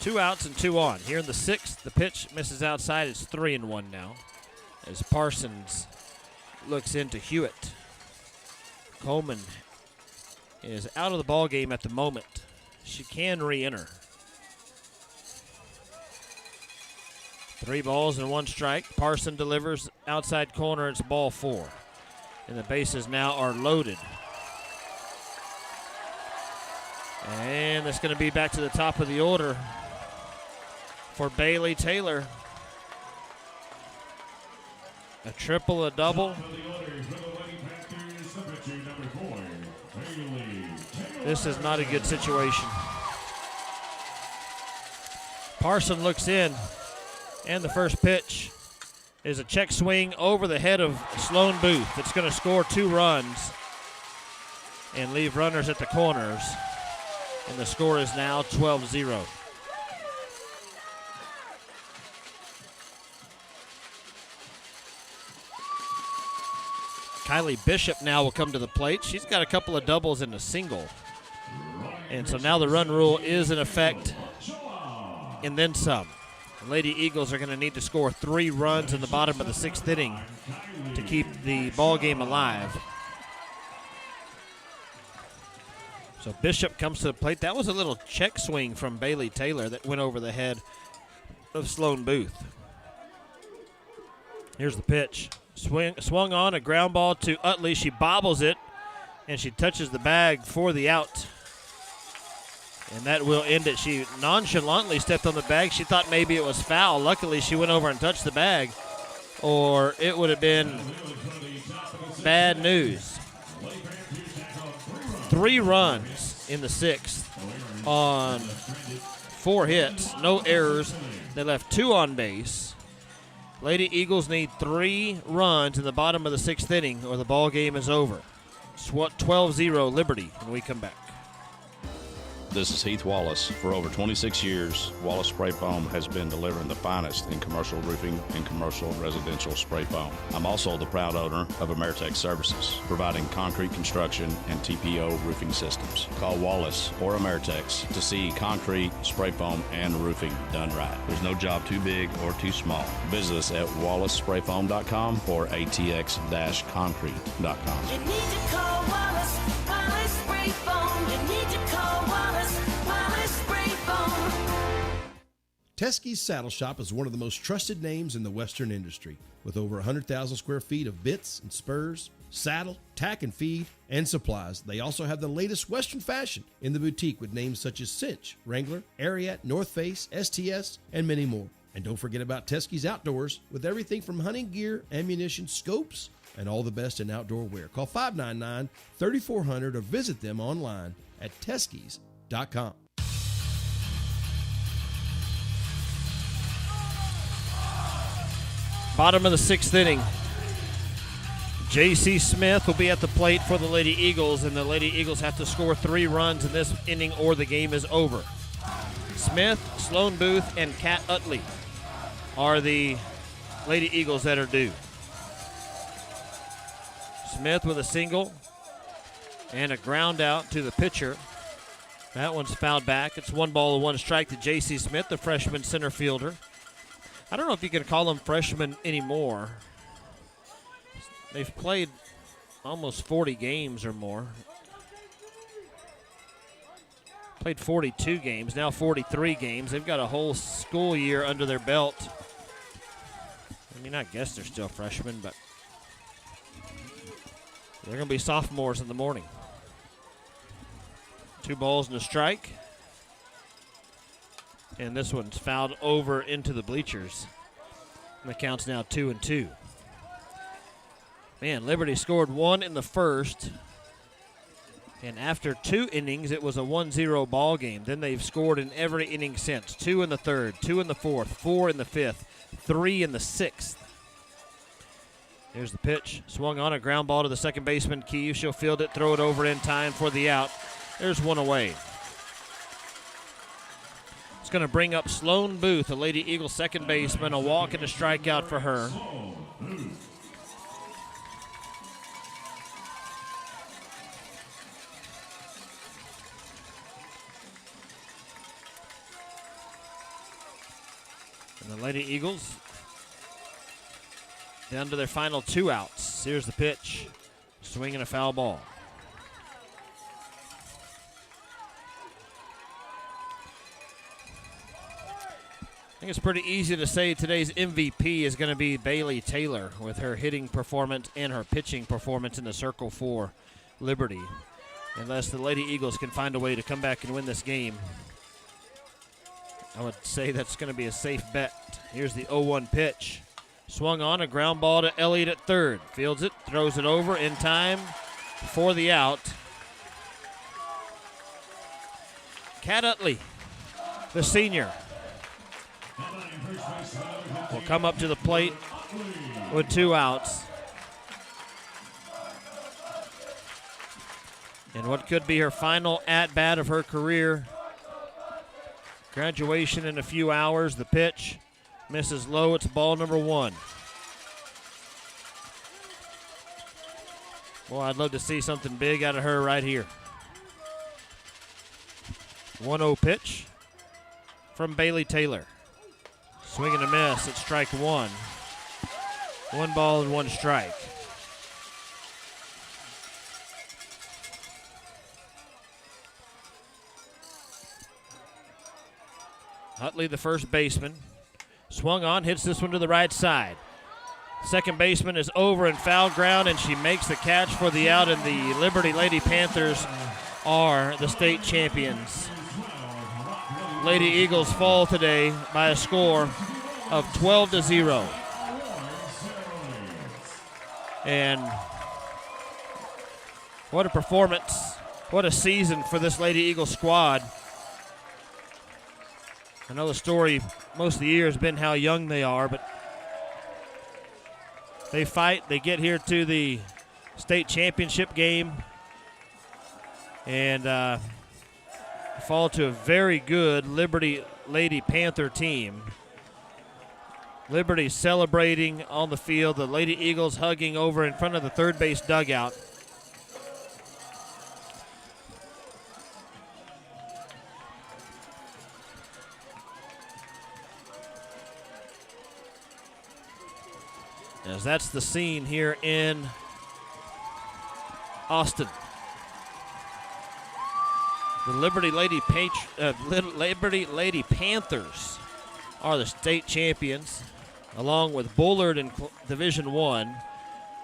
Two outs and 2 on. Here in the 6th, the pitch misses outside. It's 3-1 now as Parsons looks into Hewitt. Coleman is out of the ball game at the moment. She can re-enter. 3 balls and 1 strike. Parson delivers outside corner. It's ball 4. And the bases now are loaded. And it's going to be back to the top of the order for Bailey Taylor. A triple, a double. This is not a good situation. Parson looks in, and the first pitch is a check swing over the head of Sloan Booth. It's going to score 2 runs and leave runners at the corners. And the score is now 12-0. Kylie Bishop now will come to the plate. She's got a couple of doubles and a single. And so now the run rule is in effect, and then some. The Lady Eagles are going to need to score 3 runs in the bottom of the 6th inning to keep the ball game alive. So Bishop comes to the plate. That was a little check swing from Bailey Taylor that went over the head of Sloan Booth. Here's the pitch. Swung on, a ground ball to Utley. She bobbles it, and she touches the bag for the out. And that will end it. She nonchalantly stepped on the bag. She thought maybe it was foul. Luckily, she went over and touched the bag, or it would have been bad news. 3 runs in the 6th on 4 hits, no errors. They left 2 on base. Lady Eagles need 3 runs in the bottom of the 6th inning or the ball game is over. It's 12-0 Liberty when we come back. This is Heath Wallace. For over 26 years, Wallace Spray Foam has been delivering the finest in commercial roofing and commercial residential spray foam. I'm also the proud owner of Ameritech Services, providing concrete construction and TPO roofing systems. Call Wallace or Ameritech to see concrete, spray foam, and roofing done right. There's no job too big or too small. Visit us at wallacesprayfoam.com or atx-concrete.com. You need to call Wallace Spray Foam. You need to call Wallace Spray Foam. Teskey's Saddle Shop is one of the most trusted names in the Western industry, with over 100,000 square feet of bits and spurs, saddle, tack and feed, and supplies. They also have the latest Western fashion in the boutique with names such as Cinch, Wrangler, Ariat, North Face, STS, and many more. And don't forget about Teskey's Outdoors with everything from hunting gear, ammunition, scopes, and all the best in outdoor wear. Call 599-3400 or visit them online at Teskeys.com. Bottom of the 6th inning. J.C. Smith will be at the plate for the Lady Eagles, and the Lady Eagles have to score 3 runs in this inning or the game is over. Smith, Sloan Booth, and Kat Utley are the Lady Eagles that are due. Smith with a single and a ground out to the pitcher. That one's fouled back. It's 1-1 strike to J.C. Smith, the freshman center fielder. I don't know if you can call him freshman anymore. They've played almost 40 games or more. Played 42 games, now 43 games. They've got a whole school year under their belt. I mean, I guess they're still freshmen, but they're going to be sophomores in the morning. 2 balls and a strike. And this one's fouled over into the bleachers. And the count's now 2-2. Man, Liberty scored 1 in the first. And after 2 innings, it was a 1-0 ball game. Then they've scored in every inning since. 2 in the third, 2 in the fourth, 4 in the fifth, 3 in the sixth. Here's the pitch. Swung on a ground ball to the second baseman, Keefe. She'll field it, throw it over in time for the out. There's one away. It's going to bring up Sloan Booth, a Lady Eagles second baseman, a walk and a strikeout for her. And the Lady Eagles down to their final 2 outs. Here's the pitch. Swinging a foul ball. I think it's pretty easy to say today's MVP is going to be Bailey Taylor with her hitting performance and her pitching performance in the circle for Liberty. Unless the Lady Eagles can find a way to come back and win this game, I would say that's going to be a safe bet. Here's the 0-1 pitch. Swung on, a ground ball to Elliott at third. Fields it, throws it over in time for the out. Kat Utley, the senior, will come up to the plate with 2 outs. And what could be her final at-bat of her career. Graduation in a few hours. The pitch misses low. It's ball number 1. Boy, I'd love to see something big out of her right here. 1-0 pitch from Bailey Taylor. Swing and a miss at strike 1. 1 ball and 1 strike. Utley, the first baseman, swung on, hits this one to the right side. Second baseman is over in foul ground, and she makes the catch for the out, and the Liberty Lady Panthers are the state champions. Lady Eagles fall today by a score of 12-0. And what a performance, what a season for this Lady Eagles squad. I know the story most of the year has been how young they are, but they fight. They get here to the state championship game and fall to a very good Liberty Lady Panther team. Liberty celebrating on the field. The Lady Eagles hugging over in front of the third base dugout. As that's the scene here in Austin. The Liberty Lady Panthers are the state champions, along with Bullard in Division I.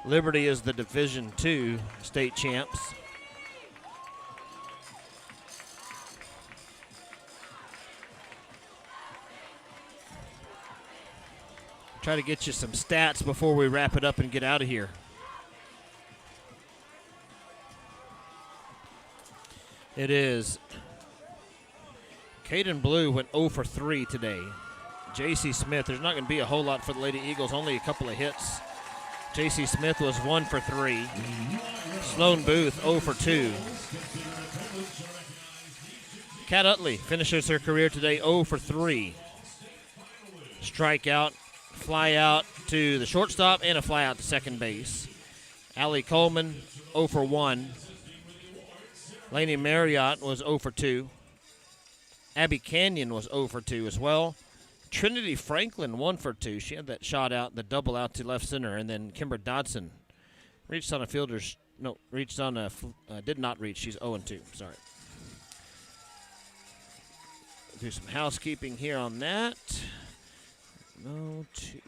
Liberty is the Division II state champs. Try to get you some stats before we wrap it up and get out of here. It is Caden Blue went 0 for 3 today. J.C. Smith, there's not going to be a whole lot for the Lady Eagles, only a couple of hits J.C. Smith was 1 for 3. Sloan Booth 0 for 2. Kat Utley finishes her career today 0 for 3. Strikeout, fly out to the shortstop, and a fly out to second base. Allie Coleman 0 for 1. Lainey Marriott was 0 for 2. Abby Canyon was 0 for 2 as well. Trinity Franklin 1 for 2. She had that shot out, the double out to left center, and then Kimber Dodson reached on a fielder's, did not reach. She's 0 and 2. Sorry. Do some housekeeping here on that. No 2,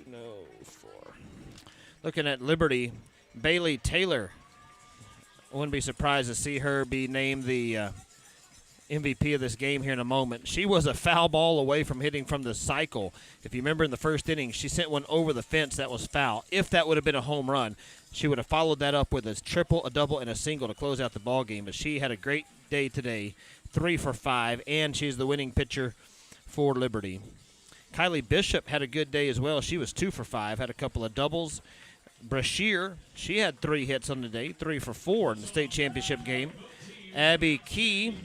no 4. Looking at Liberty, Bailey Taylor. I wouldn't be surprised to see her be named the MVP of this game here in a moment. She was a foul ball away from hitting from the cycle. If you remember in the first inning, she sent one over the fence that was foul. If that would have been a home run, she would have followed that up with a triple, a double, and a single to close out the ball game. But she had a great day today, 3 for 5, and she's the winning pitcher for Liberty. Kylie Bishop had a good day as well. She was 2 for 5, had a couple of doubles. Brashear, she had 3 hits on the day, 3 for 4 in the state championship game. Abby Key,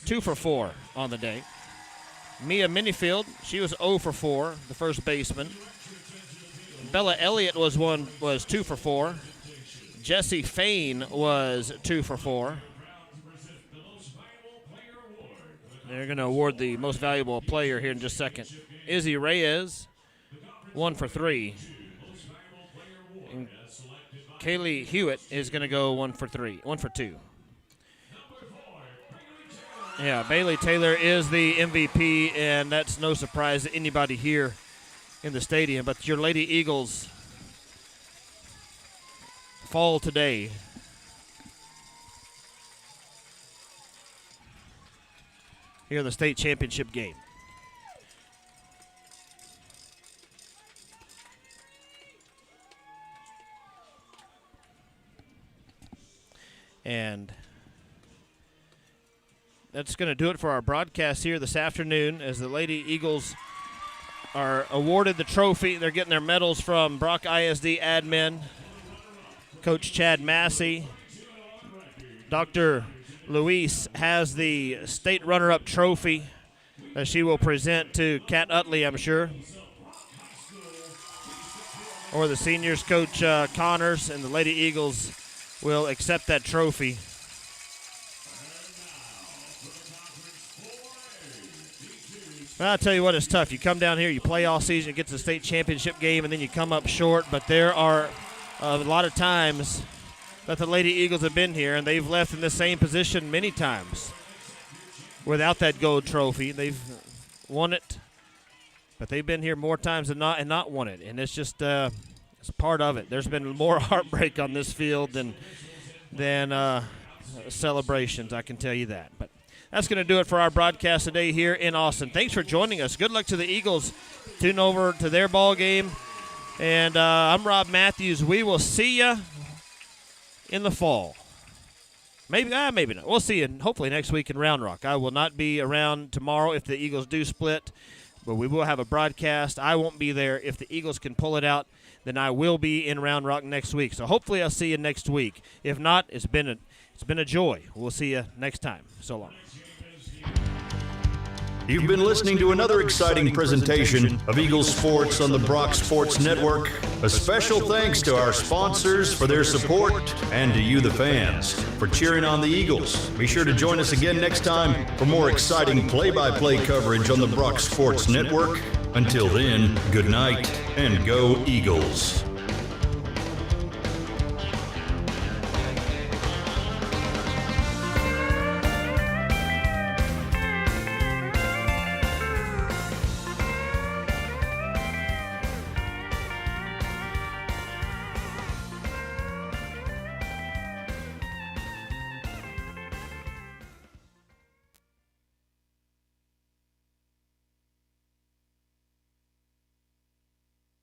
2 for 4 on the day. Mia Minifield, she was 0 for 4, the first baseman. Bella Elliott was 2 for 4. Jessie Fain was 2 for 4. They're going to award the most valuable player here in just a second. Izzy Reyes, 1 for 3. And Kaylee Hewitt is going to go 1 for 2. Yeah, Bailey Taylor is the MVP, and that's no surprise to anybody here in the stadium. But your Lady Eagles fall today. Here in the state championship game. And that's going to do it for our broadcast here this afternoon as the Lady Eagles are awarded the trophy. They're getting their medals from Brock ISD admin, Coach Chad Massey. Dr. Luis has the state runner-up trophy that she will present to Kat Utley, I'm sure. Or the seniors, Coach Connors, and the Lady Eagles will accept that trophy. Well, I'll tell you what, it's tough. You come down here, you play all season, you get to the state championship game, and then you come up short. But there are a lot of times that the Lady Eagles have been here, and they've left in the same position many times without that gold trophy. They've won it, but they've been here more times than not and not won it. And it's just it's part of it. There's been more heartbreak on this field than celebrations, I can tell you that. But that's going to do it for our broadcast today here in Austin. Thanks for joining us. Good luck to the Eagles. Tune over to their ball game. And I'm Rob Matthews. We will see you in the fall. Maybe not. We'll see you hopefully next week in Round Rock. I will not be around tomorrow if the Eagles do split, but we will have a broadcast. I won't be there. If the Eagles can pull it out, then I will be in Round Rock next week. So hopefully I'll see you next week. If not, it's been a joy. We'll see you next time. So long. You've been listening to another exciting presentation of Eagles Sports on the Brock Sports Network. A special thanks to our sponsors for their support and to you, the fans, for cheering on the Eagles. Be sure to join us again next time for more exciting play-by-play coverage on the Brock Sports Network. Until then, good night and go Eagles.